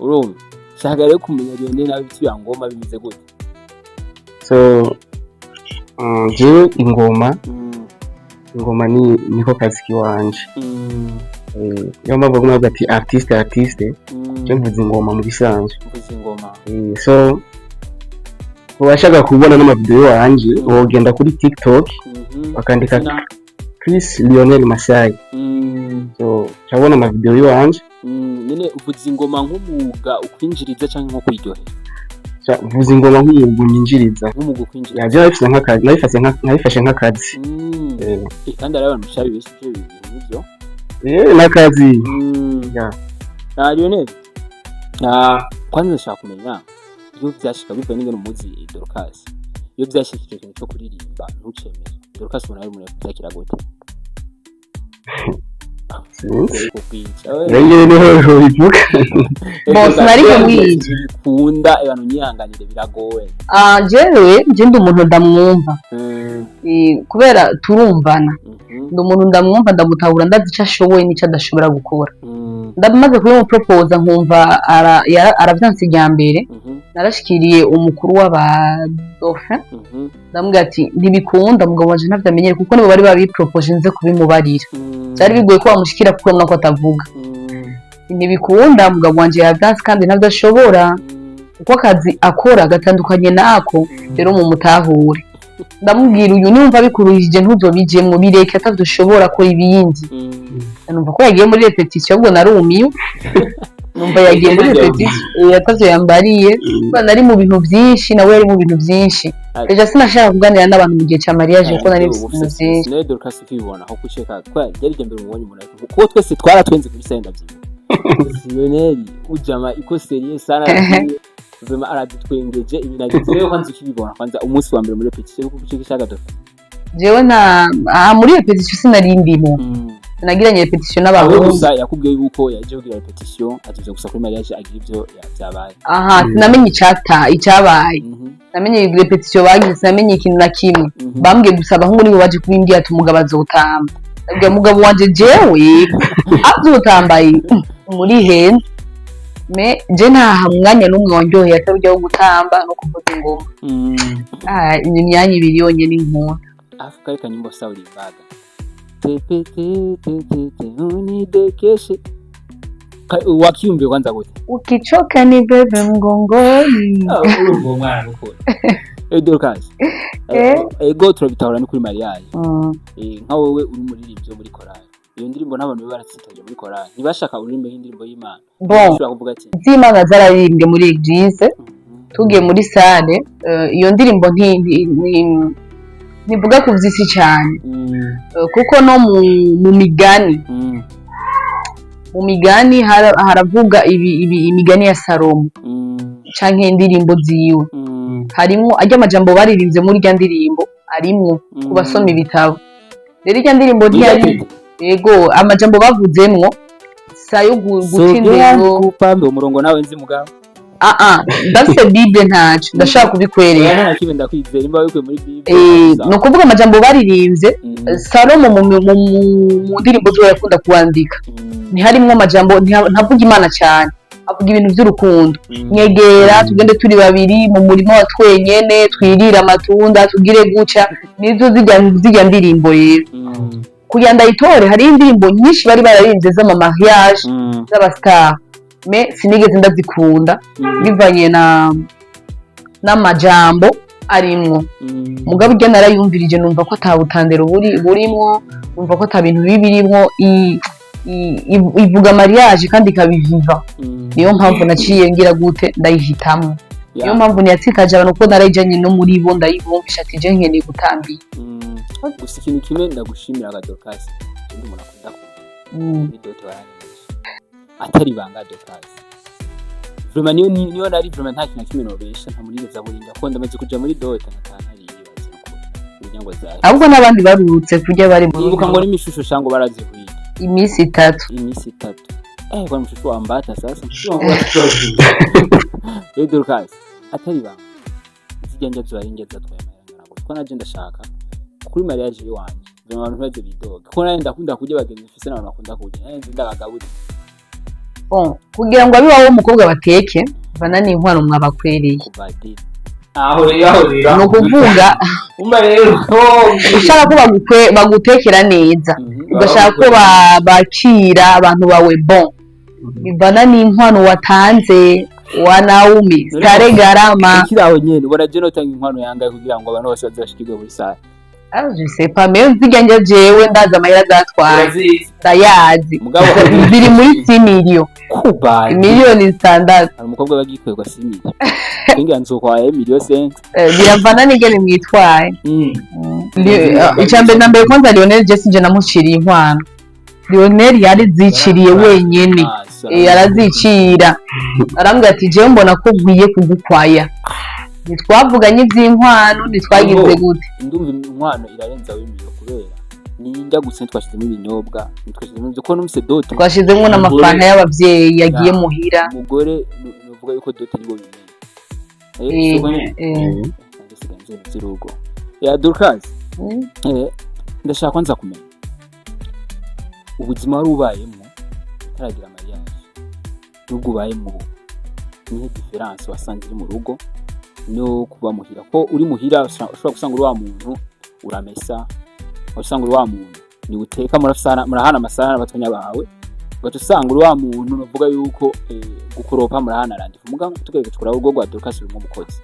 [SPEAKER 2] urumva shaka rero kumenya Lionel nawe bitiya ngoma bimeze gute
[SPEAKER 3] so je ingoma niko kazi kiwanje yo mpamvu mwavuga ati artiste cyo mvuza ingoma mu bisanzwe so washaka kubona n'amavideo yanje wogenda kuri TikTok bakandika Chris Lionel Masai so cyabona amavideo yanje
[SPEAKER 2] nene uvuza ingoma nk'umuga ukwinjiriza cyangwa nko kwiryohera
[SPEAKER 3] uvuza ingoma nk'umuga unyinjiriza
[SPEAKER 2] nk'umuga ukwinjiriza
[SPEAKER 3] yavyo bifite nk'akazi nabifashe nk'akazi
[SPEAKER 2] kandi ari abantu mushabi bese byo nibyo
[SPEAKER 3] n'akazi
[SPEAKER 2] Lionel kwanza nshaka kumenya iyo byashika bivuye n'ingene umuzi Dorcas iyo byashikije ikintu cyo kuririmba ntucemere Dorcas ubona ari umuntu yakira gute
[SPEAKER 3] Rengere niho bivuga
[SPEAKER 1] bose nari kumwiza
[SPEAKER 2] bikunda abantu nyihanganire biragowe
[SPEAKER 1] jewe ndi umuntu ndamwumva kubera turumvana ndi umuntu ndamwumva ndamutahura ndazi icyo ashoboye n'icyo adashobora gukora ndamaze kubimupropose nkumva aravyansigira mbere narashikiriye umukuru w'abadofe ndamubwira ati ntibikunda mugabo wanje ntavyamenyere kuko nibo bari babipropose nze kubimubarira cyari bigoye ko bamushikira kuko nako atavuga ntibikunda mugabo wanje yavyansi kandi ntavyashobora kuko akazi akora gatandukanye nako rero mu mutahure ndamubwira uyu niwumva bikuruhije ntuzobijemwo bireke atavyoshobora ko ibindi numva ko yagiye muri repetition ubwo narumiye numva yagiye muri repetition yatavye yambariye bana ari mu bintu byinshi nawe yari mu bintu byinshi ejo sinashaka kuganira n'abantu mu gihe cya mariage kuko nari mu byinshi
[SPEAKER 2] nawe Dorcas kwibona aho kusheka kwa yari gembere umubonye umuntu kuko twese twaratwenze kuri senda byiwe Sinari ujama iko serious sana vraiment aradutwengeje ibinageze rero kwanza ukibibona kwanza umunsi wa mbere muri repetition kuko kishaka Dorcas
[SPEAKER 1] jewe nta muri repetition sinari ndimo nagiranye repetition n'abantu
[SPEAKER 2] gusa yakubwiye yuko yaje kugira repetition atuze gusa kuri mariage agira ivyo byabaye
[SPEAKER 1] sinamenye icyabaye namenye repetition bagize sinamenye ikintu na kimwe bambwiye gusa abahungu nibo baje kubimbwira ati umugabo azotamba nabwiye umugabo wanje jewe azotambaye muri henze me je nta mwanya n'umwe wanjyoheye atarujya wo gutamba no kuvuza ingoma imyanya ibiri yonyene inkunda
[SPEAKER 2] Afrika ikanyimbo Sauli Baga te unidekeshe wakiumbe kwanza gute
[SPEAKER 1] ukichoka ni bebe mgongoni
[SPEAKER 2] urumva mwana uko Dorcas ego turabitahura ni kuri mariage nka wowe uri muririmbyo muri korali iyo ndirimbo n'abantu baratsitaje muri korali ntibashaka uririmbe indirimbo y'Imana
[SPEAKER 1] ushobora
[SPEAKER 2] kuvuga ati
[SPEAKER 1] z'Imana zararirimbye muri eglise tugiye muri salle iyo ndirimbo ntivuga ku vyisi cyane kuko no mu migani haravuga imigani ya Salomo canke indirimbo ziwe harimo ajya amajambo baririmbye muri rya ndirimbo arimwo kubasoma ibitabo rero rya ndirimbo ntiyari yego amajambo bavuzemwo sayo gutindero
[SPEAKER 2] gupambe umurongo nawe nzi mugabo
[SPEAKER 1] ndafise bible ntacu ndashaka kubikwerera
[SPEAKER 2] ntakibe ndakwizera imba yuko muri bible
[SPEAKER 1] no kuvuga amajambo baririmbye Salomo mu ndirimbo zo yakunda kuandika ntiharimwo amajambo ntavuga Imana cyane avuga ibintu by'urukundo nyegera tugende turi babiri mu murimo wa twenyene twirira amatunda tugire guca nizo zijya ndirimbo rero kugira ndayitore hari indirimbo nyinshi bari bararimbye z'ama mariage z'abastar me sinigeze ndazikunda bivanye n'amajambo arimwo mugabo ujya narayumvirije numva ko atabutandero burimwo numva ko atabintu bibirimwo ivuga mariage kandi ikabiviva niyo mpamvu naciye ngira gute ndayihitamo niyo mpamvu niyatsitaje abantu ko narayijanye no muri bo ndayibumvisha ati je nkeneye gutambiye
[SPEAKER 2] gusa ikintu kimwe ndagushimira Dorcas ndi umuntu akunda muri dote waranyemeje atari banga Dorcas vraiment niyo nari vraiment nta kintu kimwe nobesha nta muri za burinda ko ndamaze kuja muri dote natantari yibaze ko ibinyango zaje
[SPEAKER 1] ahubwo n'abandi barurutse kujya bari
[SPEAKER 2] mubuka ngo n'imishusho shango barazi kuyiga
[SPEAKER 1] imisi 3
[SPEAKER 2] kwa mshushu wa mbata sasa Dorcas atari banga zijyanje zaringeza twemera ko naje ndashaka kuri mariage wanje abantu baje bidoga ko naye ndakunda kujya bagenzi fise n'abantu bakunda kujya nzi ndabagaburi
[SPEAKER 1] kugira ngo abiwawe umukobwa bateke bana ni inkwano mwabakwereye
[SPEAKER 2] aho rero
[SPEAKER 1] no kuvuga
[SPEAKER 2] umba rero
[SPEAKER 1] ushaka ko bagutekera neza ugashaka ko bakira abantu bawe bivana ni inkwano watanze wanaume stare garama
[SPEAKER 2] kiraho nyene ubona je notanga inkwano yangaye kugira ngo abantu bose bazashikirwe muri sale
[SPEAKER 1] je sais pas mais nziganje jewe ndaza amahera zatwaye ndayazi biri muri similio
[SPEAKER 2] kubaye
[SPEAKER 1] miliyoni 6
[SPEAKER 2] hari umukobwa bagikwegwa similio kingi anzokwaye miliyoni 5
[SPEAKER 1] biravana n'igene mwitwaye icambe nambaye kwanza Lionel Jesse je namuciriye inkwano Lionel yari ziciriye wenyene yarazicira arambwira ati je mbona ko gwiye kugukwaya nitwavuganye ivy'inkwano nitwagize gute
[SPEAKER 2] ndumva inkwano irarenza w'imiro kubera ninjya gusa twashizemo ibinyobwa twashizemo byo ko numse dote
[SPEAKER 1] twashizemo n'amafanta y'abavyeyi yagiye muhira
[SPEAKER 2] umugore nuvuga yuko dote nibo bimenye zirugo ya Dorcas ndashaka kwanza kumenya ubuzima rubayemo taragira mariage n'ubwo ubayemo nihe difference wasanze iri mu rugo no kuba muhira ko uri muhira ushobora gusanga uri wa muntu uramesa usanga uri wa muntu ni uteka murahana amasana n'abatonya bawe ugatusanga uri wa muntu novuga yuko gukoropa murahana randi muga tugereke tukora urugo rwa Dorcas uri mu mukozi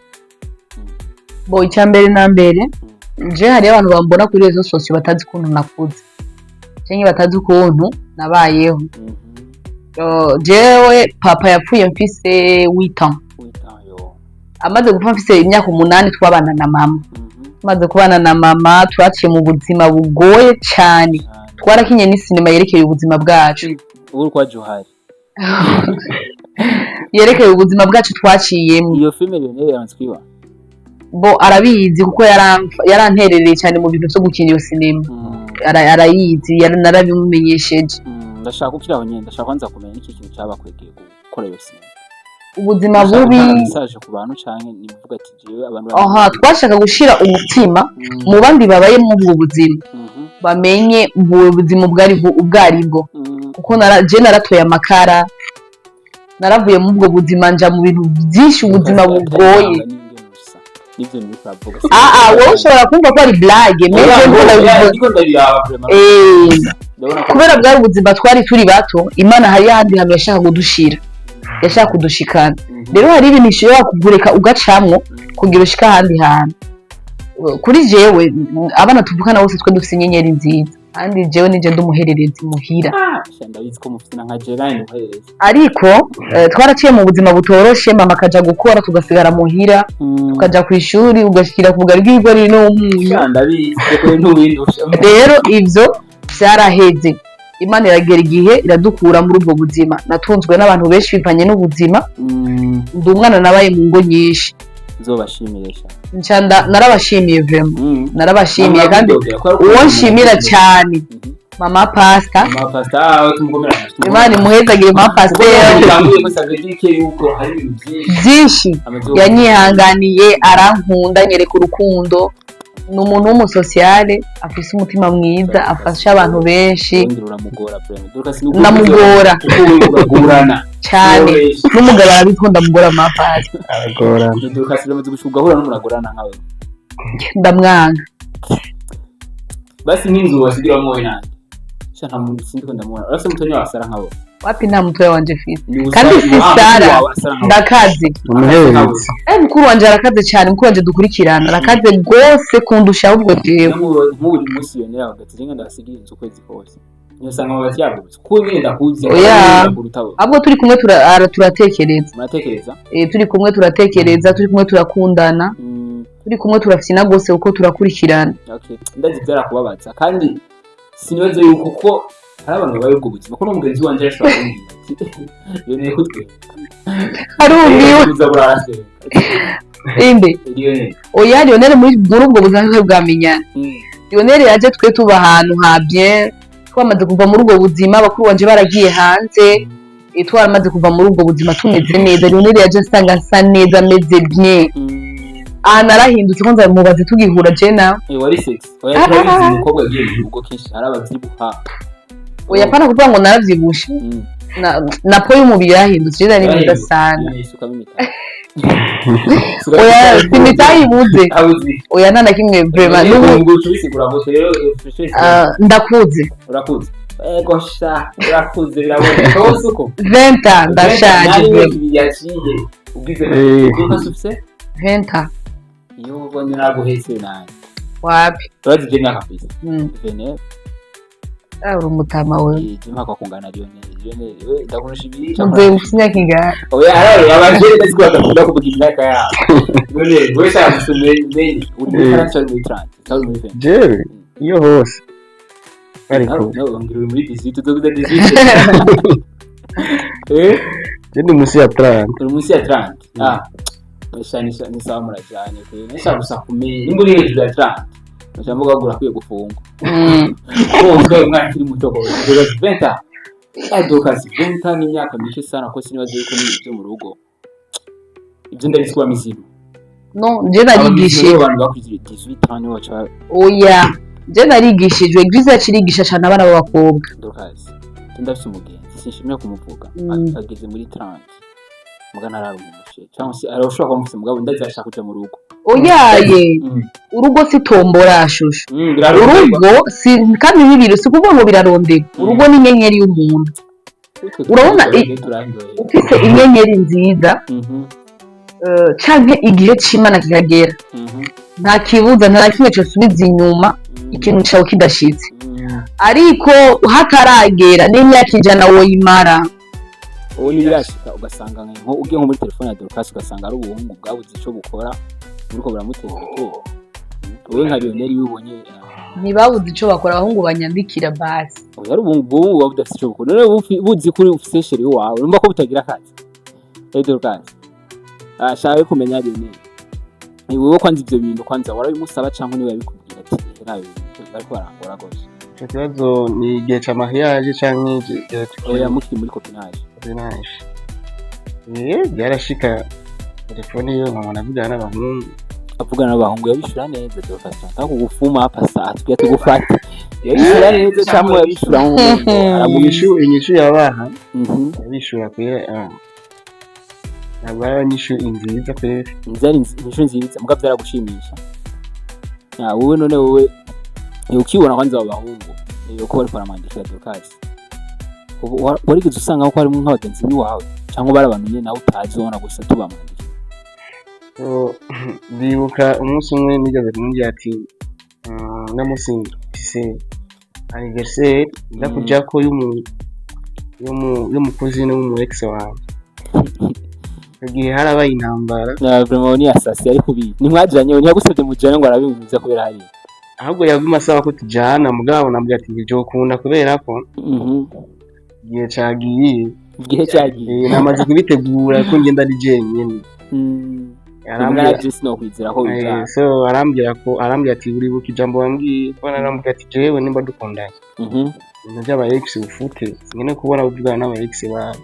[SPEAKER 1] icyambere na mbere je hari abantu bambona kuri rezo sosio batazi kuntu nakuze cyangwa batazi kuntu nabayeho jewe papa yapfuye mfise 8 ans amaze gupfa mfise imyaka 8 twabana na mama maze kubana na mama twaciye mu buzima bugoye cyane twarakinye ni sinema yerekeye ubuzima bwacu
[SPEAKER 2] uri kwa Johari
[SPEAKER 1] yerekeye ubuzima bwacu twaciyemo
[SPEAKER 2] iyo filme rero yaranzwiwa
[SPEAKER 1] bo arabizi kuko yaranterereye cyane mu bintu byo gukina iyo sinema arayizi narabimumenyesheje
[SPEAKER 2] ndashaka ukiraho nyine ndashaka kwanza kumenya iki kintu cyabakwegeye gukora iyo sinema
[SPEAKER 1] ubuzima bubi
[SPEAKER 2] message ku bantu canke nivuga ati jewe abantu
[SPEAKER 1] twashaka gushira umutima mu bandi babaye mu ubwo buzima bamenye ubuzima ubwaribwo kuko je naratoye amakara naravuye mu ubwo buzima nja mu bintu byinshi ubuzima bugoye
[SPEAKER 2] nivyo ni kwavuga
[SPEAKER 1] wowe ushobora kumva ko ari blague kubera bwari ubuzima twari turi bato imana hari handi hamwe yashaka kudushira yashaka kudushikana rero hari ibintu ishobora kugureka ugacamwo kugira ushika ahandi hantu kuri jewe abana tuvukana bose twe dufite inyenyeri nziza kandi jewe nije ndumuhererezi muhira
[SPEAKER 2] ndabizi ko mufite nka Gerard umuhererezi
[SPEAKER 1] ariko twaraciye mu buzima butoroshe mama akaja gukora tugasigara muhira tukaja ku ishuri ugashikira kuvuga rw'ibwo ari no umunyu
[SPEAKER 2] ndabizi ko n'uwindusha
[SPEAKER 1] rero ivyo byaraheze Imana iragera igihe iradukura muri ubwo buzima natunzwe n'abantu benshi bivanye n'ubuzima ndi umwana nabaye mu ngo nyinshi
[SPEAKER 2] nzobashimisha
[SPEAKER 1] ncanda narabashimiye vraiment narabashimiye kandi uwo nshimira cyane mama pasta Imana imuhezagire mama pasta byinshi yanyihanganiye arankunda nyereka urukundo ni umuntu w'umusociale afise umutima mwiza afasha abantu benshi ndamugora cyane n'umugabo arabikunda mugora mapasi ndamwanga
[SPEAKER 2] basi n'inzu wasigiramo we nande nta muntu sindiko ndamubona urafise mutonyi wasara nkabo
[SPEAKER 1] wapi nta mutoya wanje fise kandi sisara ndakaze mukuru wanje arakaze cyane mukuru wanje dukurikirana arakaze rwose kundusha ahubwo jewe
[SPEAKER 2] nk'uri munsi yone yawe gatiringa ndasigira inzu kwezi kose niyo sanga mabati yagurutse ko ngenda kuzi
[SPEAKER 1] ahubwo turi kumwe turatekereza
[SPEAKER 2] muratekereza
[SPEAKER 1] turi kumwe turatekereza turi kumwe turakundana turi kumwe turafina gose uko turakurikirana
[SPEAKER 2] ndazi byarakubabaza kandi sinibaze yuko ko hari abantu babaye ubwo buzima ko n'umugenzi wanje yashobora kumbwira yone kutwe
[SPEAKER 1] hari ubiwe inde oya Lionel muri ubwo buzima bwamenyana Lionel yaje twe tuba ahantu ha bien twamaze kuva muri ubwo buzima bakuru wanje baragiye hanze twaramaze kuva muri ubwo buzima tumeze neza Lionel yaje nsanga nsa neza meze bien narahindutse ko nzamubaze tugihura je na
[SPEAKER 2] wari sex oya turabizi umukobwa agiye mu rugo kenshi arabavyibuha
[SPEAKER 1] oya pana kuvuga ngo naravyibushe na po y'umubiri yahindutse je nari mwiza sana oya simitayibuze oya nana kimwe vraiment
[SPEAKER 2] n'ubu tubisigura ngo rero
[SPEAKER 1] ndakuze
[SPEAKER 2] urakuze ego sha urakuze biraboneka hose uko
[SPEAKER 1] 20 ans ndashaje
[SPEAKER 2] yaciye ubwize ko sufise
[SPEAKER 1] 20 ans
[SPEAKER 2] iyo ubonye naguhese nani
[SPEAKER 1] wapi
[SPEAKER 2] turazi je myaka fise vene
[SPEAKER 1] uri umutama we
[SPEAKER 2] jima kwa kungana Lionel we ndakurusha ibiri
[SPEAKER 1] nze usinya kiga
[SPEAKER 2] oya araye abajere ndiko bakunda kuvuga imyaka yabo Lionel we sha musumene uri karancha muri 30 tawo muri 20
[SPEAKER 3] jewe iyo hose ariko
[SPEAKER 2] no ngiri muri 18 tuzoguza 18
[SPEAKER 3] ndi musi ya 30
[SPEAKER 2] uri musi ya 30 ni sawa murajyanye nisha gusa kumenya nimba uri hejuru ya 30 nashambuga gura kwiye gufungwa ko umwana kiri muto ko 20 adokazi 20 ni imyaka mike sana ko sinibaze yuko ni ibyo mu rugo ibyo ndabiswa mizigo
[SPEAKER 1] no je narigishije
[SPEAKER 2] abantu bakwije 18 ans wacha
[SPEAKER 1] oya je narigishijwe gwiza yakirigisha cyane abana b'abakobwa
[SPEAKER 2] dokazi ndafite umugenzi sinshimye kumuvuga ageze muri 30 mugana ararumushe cyangwa se arashobora kumufisa mugabo ndazashaka kuja mu rugo
[SPEAKER 1] oyaye urugo si tombora shusho urugo si kandi n'ibiro si kuvuga ngo birarondeka urugo ni inyenyeri y'umuntu urabona ufite inyenyeri nziza canke igihe c'Imana kikagera nta kibuza nta kimwe cyo subiza inyuma ikintu cyawe kidashitse ariko hataragera n'imyaka ijana woyimara
[SPEAKER 2] ubu nibirashika ugasanga nko ugiye nko muri telefone ya Dorcas ugasanga ari ubuhungu bwabuze ico bukora buriko buramutera imbere wowe nka Lionel yubonye
[SPEAKER 1] ntibabuze ico bakora abahungu banyandikira basi
[SPEAKER 2] oya ari ubuhungu babudafite ico bukora none buzi kuri ufise sheri wawe urumva ko butagira akazi Dorcas ashaka kumenya Lionel ni wowe kwanza ivyo bintu kwanza warabimusaba canke niwe yabikubwira ati era ibintu bariko barangora gose
[SPEAKER 3] icyo kibazo ni igihe cy'amahiyaje cyangwa
[SPEAKER 2] oya mukiri muri copinage
[SPEAKER 3] byarashika telefone yo nkabona avugana n'abahungu
[SPEAKER 2] avugana n'abahungu yabishura neza Dorcas atako gufuma hapa saa tugiye tugufata yabishura neza cyangwa yabishura
[SPEAKER 3] aramumishu inyishu yabaha yabishura kwera ntabwo ari inyishu nziza kwera
[SPEAKER 2] nzari inyishu nziza muga byaragushimisha wowe none wowe ukibona kwanza abahungu yuko bari paramandikira Dorcas warigeze usanga ko harimo nk'abagenzi biwawe cyangwa bari abantu nyine nawe utazibona gusa tubamandikira
[SPEAKER 3] ndibuka umunsi umwe nigeze kumubwira ati namusingise anniversaire ndakuja ko y'umukozi n'umu ex wanjye igihe harabaye intambara
[SPEAKER 2] vraiment ni asasi ari kubi ni mwajanye ni yagusabye mujane ngo arabimiza kubera hari
[SPEAKER 3] ahubwo yabimasaba ko tujana mugabo nambye ati ngiye kubona kubera ko igihe cyagiye namaze kubitegura ko ngenda ari jenyine
[SPEAKER 2] arambira just no kwizera ho bita
[SPEAKER 3] so arambira ati uri buki jambo wambwiye ko narambye ati jewe nimba dukundanye ibintu by'aba ex ufute nyine kubona uvugana n'aba ex ba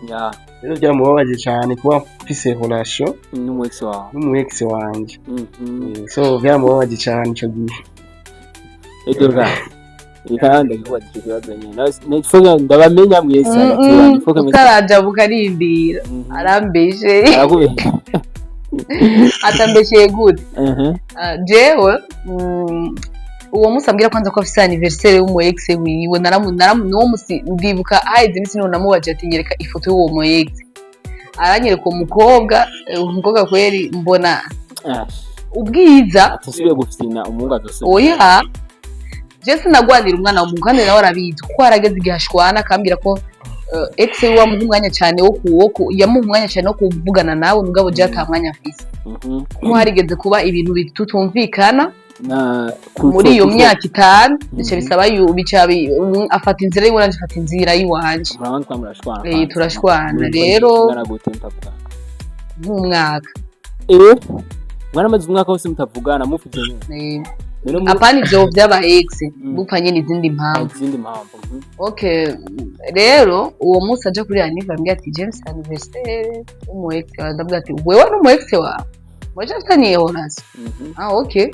[SPEAKER 3] rero byamubabaje cyane kuba mfise relation n'umu ex wanje so byamubabaje cyane icyo gihe
[SPEAKER 2] Dorcas ikanda gikubaza icyo kibazo nyine nifuza ndabamenya mwese
[SPEAKER 1] ukaraja bukarindira arambeshe
[SPEAKER 2] arakubesha
[SPEAKER 1] atambeshe gute jewe uwo munsi ambwira kwanza ko afise anniversaire y'umu ex wiwe n'uwo munsi ndibuka haize imisi none namubaje ati nyereka ifoto y'uwo mu ex aranyereka umukobwa kweri mbona ubwiza
[SPEAKER 2] atusibe gufina umunga dose
[SPEAKER 1] oya Jesse nagwanira umwana wa mugande nawe arabizi ko arageze igihe ashwana akambira ko ex we wamuha umwanya cyane wo yamuha umwanya cyane wo kuvugana nawe mugabo je atamwanya afise ko harigeze kuba ibintu bitutumvikana muri iyo myaka 5 bice bisaba afata inzira yiwanje afata inzira yiwanje turashwana rero nk'umwaka
[SPEAKER 2] mwaramaze umwaka wose mutavugana mufite
[SPEAKER 1] apani byo byaba ex bupanye n'izindi mpamvu okay rero uwo munsi aje kuri anniversaire ati James anniversaire umu ex ndabwira ati wewe no mu ex wa waje afitaniye honasi okay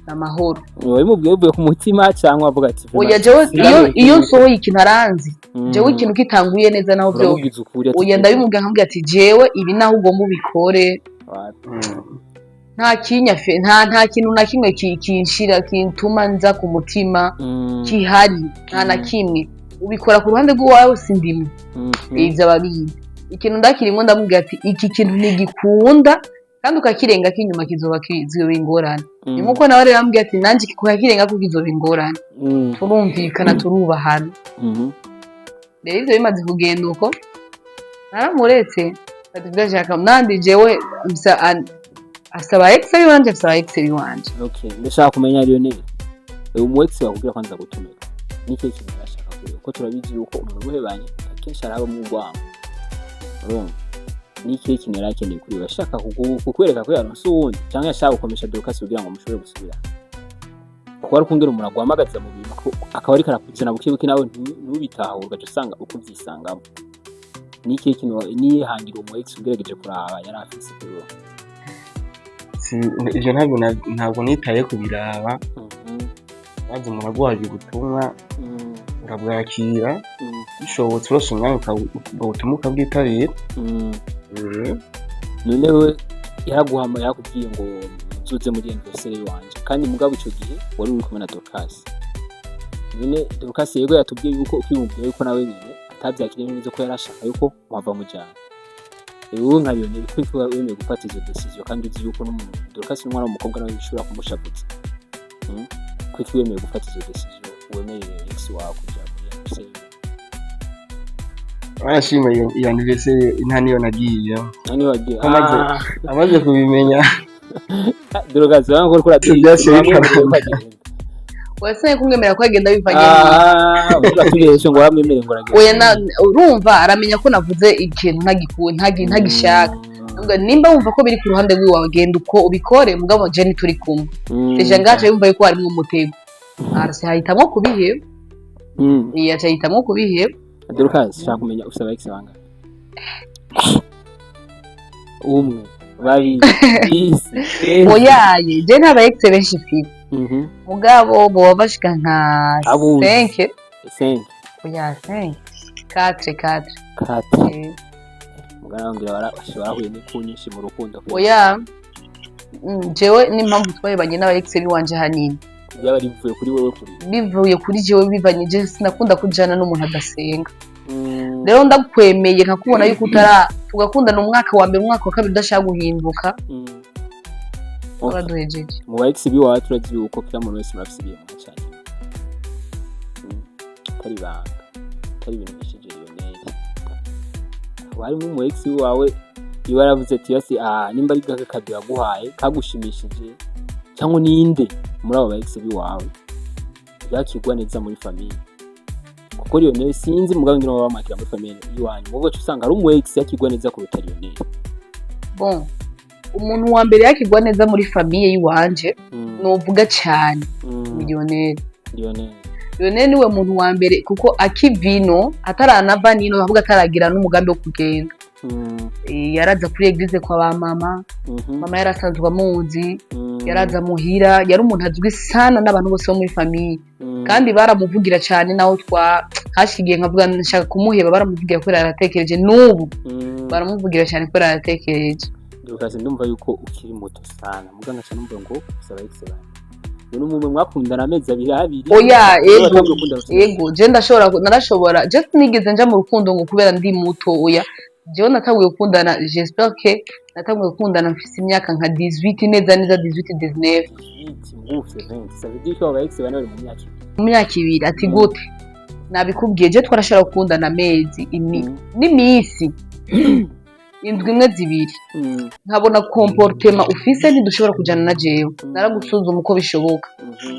[SPEAKER 1] namahoro
[SPEAKER 2] wewe mubwiye ku mutima cyangwa avuga ati
[SPEAKER 1] oya jewe iyo sohoye ikintu aranzi jewe ikintu kitanguye neza naho byo oya ndabimubwira nkambwira ati jewe ibi naho ugomba ubikore nta kintu na kimwe kinshira kintuma nza ku mutima kihari nta na kimwe ubikora ku ruhande rw'uwawe sindimo iza babizi ikintu ndakirimo ndamubwira ati iki kintu ntigikunda kandi ukakirenga kinyuma kizoba ingorane ni nkuko nawe rero ambwira ati nanjye kukirenga ko kizoba ingorane turumvikana turubahana rero ivyo bimaze kugenda uko naramuretse ati ndashaka nandi jewe asaba ex wanje asaba ex wanje
[SPEAKER 2] okay ndashaka kumenya Lionel umu ex wakubwira kwanza gutumira niki kintu ndashaka kuri ko turabizi yuko umuntu uhebanye akenshi araba mu rwango niki kintu yarakeneye kuri bashaka kukwereka ko yaronse uwundi cyangwa yashaka gukomesha Dorcas kugira ngo mushobore gusubira ko ari kungera umuntu agwamagaza mu bintu akaba ari karakuzana bukibuki nawe ntubitaho ugaje usanga uko byisangamo niki kintu nihangira umu ex ugerageje kuraba yari afise kuri
[SPEAKER 3] ivyo ntabwo nitaye kubiraba maze umuntu agwaje gutumwa ngabwakira bishobotse rose umwanya ukawutumuka bwitabira
[SPEAKER 2] none we yaraguhama yakubwiye ngo uzuze muri anniversaire wanje kandi mugabo ico gihe wari uri kumwe na Dorcas nyine Dorcas yego yatubwiye yuko ukimubwiye yuko nawe nyine atabyakiriye neza ko yarashaka yuko mwava mujana ubu nka Lionel kwifuza wemeye gufata izo decision kandi uzi yuko n'umuntu Dorcas n'umwana w'umukobwa nawe bishobora kumushabutsa kwifuza wemeye gufata izo decision wemeye ex wawe kujya muri anniversaire
[SPEAKER 3] Arashima iyo anniversaire intaniyo nagiye.
[SPEAKER 2] Nani wagiye?
[SPEAKER 3] Amaze kubimenya.
[SPEAKER 2] Drogazi wangu kuri
[SPEAKER 1] wese kumwemera ko agenda bivanye
[SPEAKER 2] uratubeshe ngo wamwemere ngo aragenda
[SPEAKER 1] oya urumva aramenya ko navuze ikintu ntagishaka nimba wumva ko biri ku ruhande rw'iwawe genda uko ubikore mugabo je turi kumwe ejo ngaje yumva yuko harimo umutego arase hahitamwo kubiheba yaje hitamwo kubiheba
[SPEAKER 2] Drogazi shaka kumenya usaba ex banga umwe bari isi
[SPEAKER 1] oyaye je ntaba ex benshi mfite mugabo bo bashika nka 5 oya 4
[SPEAKER 2] mugana ngira barahuye n'ikunyinshi mu rukundo
[SPEAKER 1] oya jewe n'impamvu twabanye n'aba ex wanje hanini
[SPEAKER 2] byaba bivuye kuri wewe
[SPEAKER 1] bivuye kuri jewe bivanye je sinakunda kujana n'umuntu adasenga rero ndakwemeye nkakubona yuko tugakundana umwaka wa mbere umwaka wa kabiri udashaka guhinduka uraduhejeje
[SPEAKER 2] mu ba ex biwa turagiye uko kira mu wese murafisibiye mu cyane kari banga kari ibintu bishije Lionel wari mu ex wawe iyo yaravuze ati yasi nimba ari gaka kadi yaguhaye kagushimishije cyangwa ninde muri abo ba ex biwawe yakigwa neza muri famille kuko Lionel sinzi mugabo ngino bamakira muri famille yiwanyu mugo usanga ari umu ex yakigwa neza kuruta Lionel
[SPEAKER 1] bon umuntu wa mbere yakigwa neza muri famille yiwanje novuga cyane Lionel niwe muntu wa mbere kuko akivino ataranava nino bavuga ataragira n'umugambi wo kugenda yaraza kuri eglise kwa ba mama yarasanzwe amuzi yaraza muhira yari umuntu azwi sana n'abantu bose bo muri famille kandi baramuvugira cyane naho hashigiye nkavuga nshaka kumuheba baramuvugira ko yaratekereje n'ubu baramuvugira cyane ko yaratekereje
[SPEAKER 2] Drogazi ndumva yuko ukiri muto sana muganga cyane numva ngo usaba excellent none umwe mwakundana amezi abiri
[SPEAKER 1] oya ego je narashobora just nigeze nja mu rukundo ngo kubera ndi muto oya je nataguye gukundana j'espère que nataguye gukundana mfise imyaka nka 18 neza 18 19
[SPEAKER 2] ça veut dire que aba ex bane bari
[SPEAKER 1] mu myaka ibiri ati gute nabikubwiye je twarashobora gukundana amezi n'imisi indwi imwe zibiri nkabona comportement ufise ntidushobora kujana na jewe naragusuzuma uko bishoboka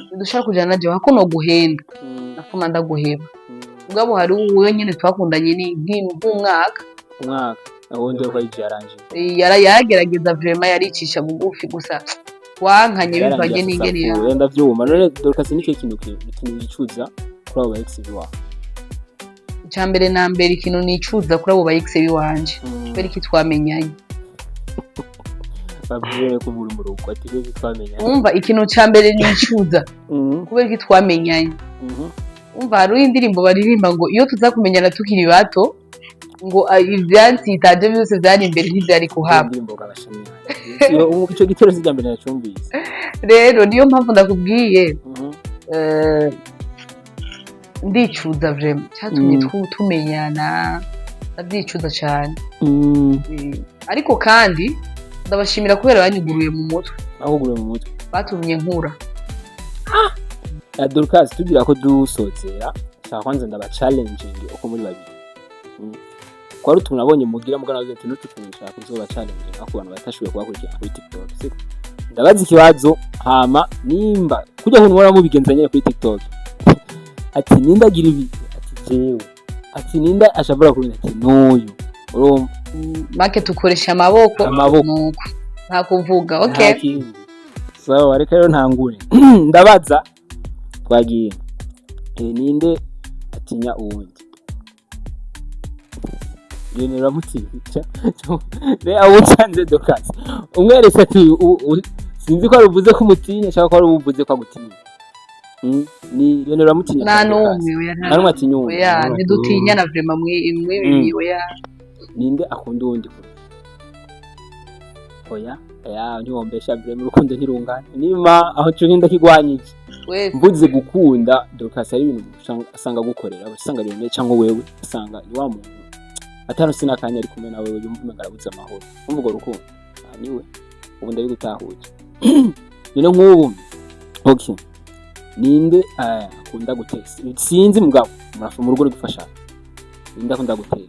[SPEAKER 1] ntidushobora kujana na jewe hako no guhenda nafuma ndaguheba ubwo hari uwo nyene twakundanye nk'umwaka
[SPEAKER 2] aho ndio kwa yaranje
[SPEAKER 1] yaragerageza vraiment yaricisha bugufi gusa wankanye bivanye n'ingene ya
[SPEAKER 2] wenda vyuma none Dorcas nike kintu yicuza kuri abo ex biwa
[SPEAKER 1] cyambere na mbere ikintu nicuza kuri abo ba ex biwanje bari kitwamenyanye
[SPEAKER 2] babwire ko muri mu rugo ati byo twamenyanye
[SPEAKER 1] umva ikintu cyambere nicuza kubera kitwamenyanye umva hari indirimbo baririmba ngo iyo tuzakumenyana tukiri bato ngo ibyansi itaje byose byari imbere ntibyari kuhaba
[SPEAKER 2] iyo icyo gitero cy'ambere nacumbise
[SPEAKER 1] rero niyo mpamvu ndakubwiye ndicuza vraiment cyatumye tumenyana ndabyicuza cyane ariko kandi ndabashimira kubera banyuguruye mu mutwe batumye nkura
[SPEAKER 2] Dorcas tugira ko dusozera cyangwa kwanza ndaba challenging uko muri babiri kwari tunabonye mugira mugana ati nutukunisha kuzoba challenging ako bantu batashoboye kubakurikira kuri TikTok ndabaza ikibazo hama nimba kujya hunwara mu bigenzanye kuri TikTok ati ninda gira ibi ati jewe ati ninda ashabura kuri ati n'uyu urumva
[SPEAKER 1] make tukoresha amaboko nuko nta kuvuga okay
[SPEAKER 2] so ariko rero ntangure ndabaza twagiye ninde atinya uwundi yene ramuticha ne awucanze Dorcas umweretse ati sinzi ko aruvuze ko mutinya cyangwa ko aruvuze ko agutinya ni yene ramutinya
[SPEAKER 1] na numwe
[SPEAKER 2] narumwe atinya
[SPEAKER 1] oya ndutinya na vraiment mwe oya
[SPEAKER 2] ninde akunda uwundi oya ntiwombesha vraiment urukundo ntirungane nima aho cyuhinda kigwanyiki mvuze gukunda Dorcas ari ibintu asanga gukorera basanga rero cyangwa wewe asanga ni wa muntu atano sinakanya ari kumwe nawe yumva ngarabuza amahoro umvugo rukundo niwe ubundi ari gutahuje nino nk'ubu okay ninde akunda guteka sinzi mugabo murafa mu rugo rugufasha ninde akunda guteka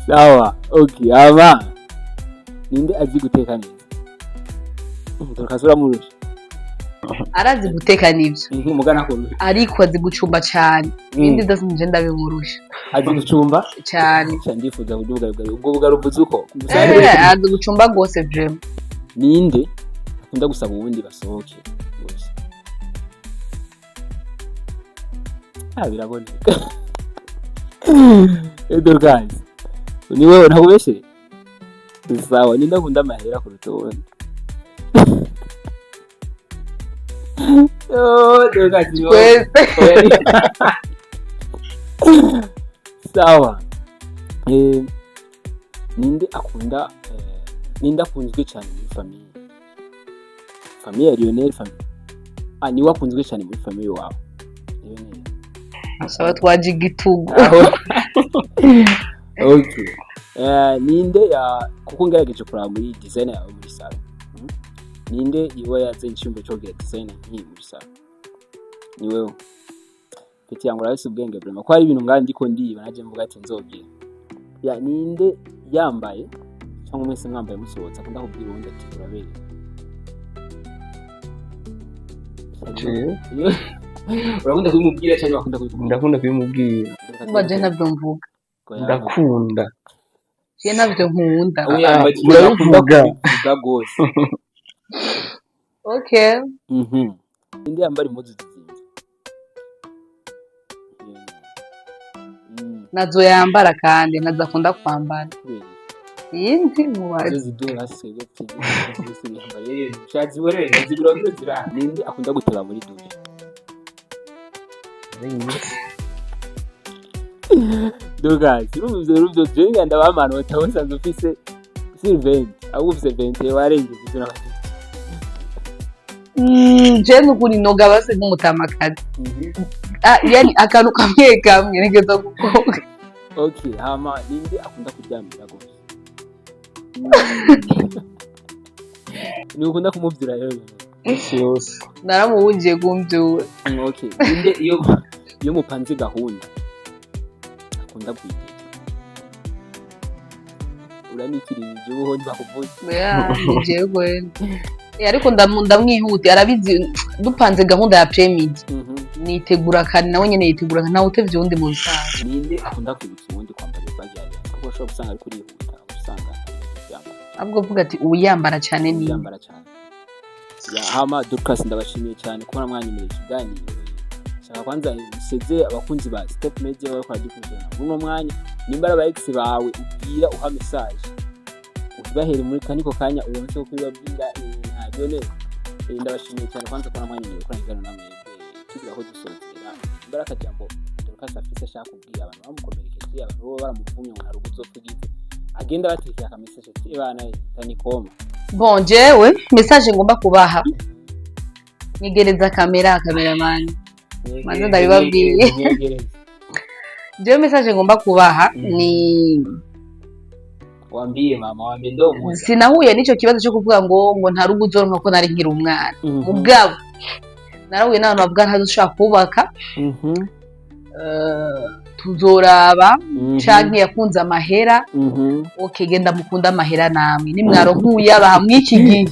[SPEAKER 2] sawa okay aba ninde azi guteka neza tukasura murusha
[SPEAKER 1] arazi guteka nivyo
[SPEAKER 2] umugana ko
[SPEAKER 1] ariko azi gucumba cyane ibindi byose nje ndabimurusha
[SPEAKER 2] azi gucumba
[SPEAKER 1] cyane
[SPEAKER 2] ndifuza kuduga ubwo bugaruvuze uko
[SPEAKER 1] azi gucumba gose vraiment
[SPEAKER 2] ninde akunda gusaba ubundi basohoke gose biraboneka Edor guys ni wewe ntakubeshe sawa ninde akunda amahera ku rutonde sawa ninde akunzwe cyane muri famille ya Lionel famille niwe akunzwe cyane muri famille wawe
[SPEAKER 1] asaba twaje igitugu
[SPEAKER 2] okay ninde kuko ngerageje kuraba muri design yawe muri salon ninde iwe yaze inshimbo cyo get design nk'iyi muri salon ni wewe peti yangu rasi ubwenge brema ko ari ibintu ngandi ndiko ndiba naje mvuga ati nzobye ya ninde yambaye cyangwa mwese mwambaye musohotsa akunda kubwira undi ati urabere urakunda kubimubwira cyangwa akunda kubimubwira
[SPEAKER 3] ndakunda kubimubwira
[SPEAKER 1] baje nabyo mvuga
[SPEAKER 3] ndakunda
[SPEAKER 1] je nabyo nkunda
[SPEAKER 2] uravuga gose
[SPEAKER 1] okay
[SPEAKER 2] ninde yambara impuzu zizinze
[SPEAKER 1] nazo yambara kandi nazakunda kwambara yindi mubaze
[SPEAKER 2] zidora sege cyane yambaye shazi wore zibirongero zira ninde akunda gutera muri dushe Dogas, urumva jenga ndabamana batabasanze ufise Sylvain, awufise 20 warenze kuzina bati.
[SPEAKER 1] Je nukuri noga base nk'umutamakazi. Yani akantu kamwe kamwe nigeza gukoga.
[SPEAKER 2] Okay, hama ninde akunda kuryamira gose. Ni ukunda kumubyira rero.
[SPEAKER 3] yose
[SPEAKER 1] Naramuwungiye kumbyura.
[SPEAKER 2] Okay, ninde iyo mupanze gahunda akunda kwiteka uranikirije ubuho ntibakuvuze
[SPEAKER 1] nje gwene ariko ndamwihuti arabizi dupanze gahunda ya premid nitegura kandi nawe nyene yitegura nawe utevye undi mu bisanzwe
[SPEAKER 2] ninde akunda kwibutsa ubundi kwambara bajyaje kuko ushobora gusanga ari kurihuta usanga
[SPEAKER 1] abwo vuga ati uyambara cyane ni
[SPEAKER 2] yambara cyane ya hama Dorcas ndabashimiye cyane kubona mwanyimira ikiganiro shaka kwanza seze abakunzi ba Step Media bari kwa dukurikirana uno mwanya nimba aba ex bawe ubwira uha message ubahere muri kaniko kanya uronse ko kwibabwira ntabyo ndabashimiye cyane kwanza kubona mwanyimira kurangira namwe tugira aho dusozera imbaraga jambo Dorcas afise shaka kubwira abantu bamukomerekeje abantu bo baramuvumye ngo naruguzo tugize agenda batekera ka message ati bana tani koma
[SPEAKER 1] bon jewe message ngomba kubaha nyegereza cameraman maze ndabibabwiye jewe message ngomba kubaha ni
[SPEAKER 2] wambie mama wambie ndo
[SPEAKER 1] sinahuye nico kibazo cyo kuvuga ngo nta ruguzo nko nari nkiri umwana ubwabo narahuye n'abantu bavuga ntadushaka kubaka tuzoraba canke yakunze amahera okay genda mukunda amahera namwe nimwaronkuye abaha mwiki gihe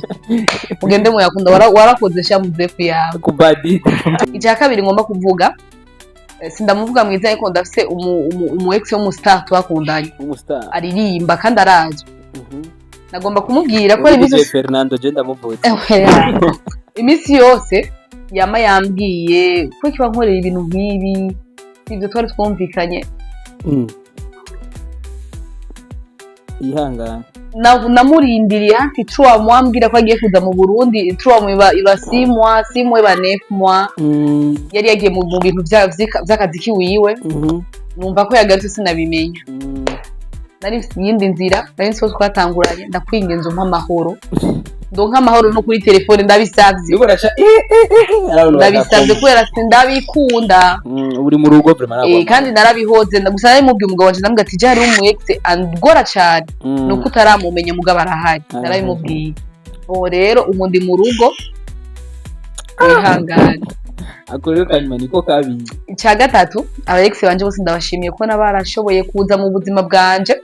[SPEAKER 1] mugende mu yakunda warakoze shamuze kuyawe
[SPEAKER 2] kubadi
[SPEAKER 1] icya kabiri ngomba kuvuga sindamuvuga mwiza ariko ndafise umu ex wo mu star twakundanye aririmba kandi araje nagomba kumubwira ko ibisi
[SPEAKER 2] Fernando je ndamuvutse
[SPEAKER 1] imisi yose yama yambwiye ko kiba nkorera ibintu nk'ibi ibyo twari twumvikanye
[SPEAKER 2] ihangana
[SPEAKER 1] namurindiriye hafi 3 mois ambwira ko agiye kuza mu Burundi 3 mois iba 6 mois 6 mois iba 9 mois yari yagiye mu bintu by'akazi kiwiwe numva ko yagarutse sinabimenya nari yindi nzira nari so twatanguranye ndakwingenza umpa amahoro ndonka amahoro no kuri telefone ndabisavye ndabisavye kubera sindabikunda
[SPEAKER 2] uri mu rugo vraiment
[SPEAKER 1] kandi narabihoze gusa nari mubwiye umugabo wanje ndambwira ati jari umu ex andgora cyane nuko utaramumenya umugabo arahari narabimubwiye rero umundi mu rugo wihangane
[SPEAKER 2] akorero kanyuma niko kabiri.
[SPEAKER 1] Icya gatatu aba ex banje bose ndabashimiye ko nabarashoboye kuza mu buzima bwanje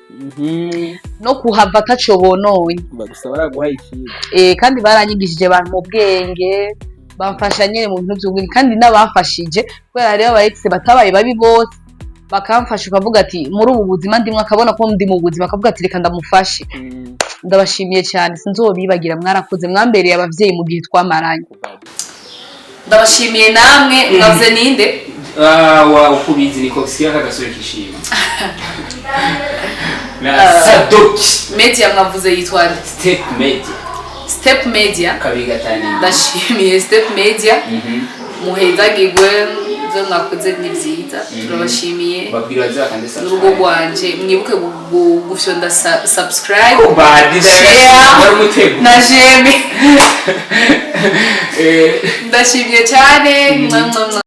[SPEAKER 1] no kuhava ataco bononye
[SPEAKER 2] bagusaba baraguha ikintu
[SPEAKER 1] kandi baranyigishije abantu mu bwenge bamfasha nyene mu bintu by'ubwenge kandi n'abafashije kubera rero aba ex batabaye babi bose bakamfasha ukavuga ati muri ubu buzima ndimwe akabona ko ndi mu buzima akavuga ati reka ndamufashe ndabashimiye cyane sinzobibagira mwarakoze mwambereye abavyeyi mu gihe twamaranye ndabashimiye namwe mwavuze ninde
[SPEAKER 2] wa ukubizi niko siya kagasore kishima na sadoki
[SPEAKER 1] media mwavuze yitwa Step Media
[SPEAKER 2] kabigatani
[SPEAKER 1] ndashimiye Step Media muhezagirwe zo mwakoze ni byiza turabashimiye
[SPEAKER 2] babwira za kandi
[SPEAKER 1] n'urugo rwanje mwibuke gufyonda subscribe
[SPEAKER 2] share
[SPEAKER 1] na j'aime ndashimiye cyane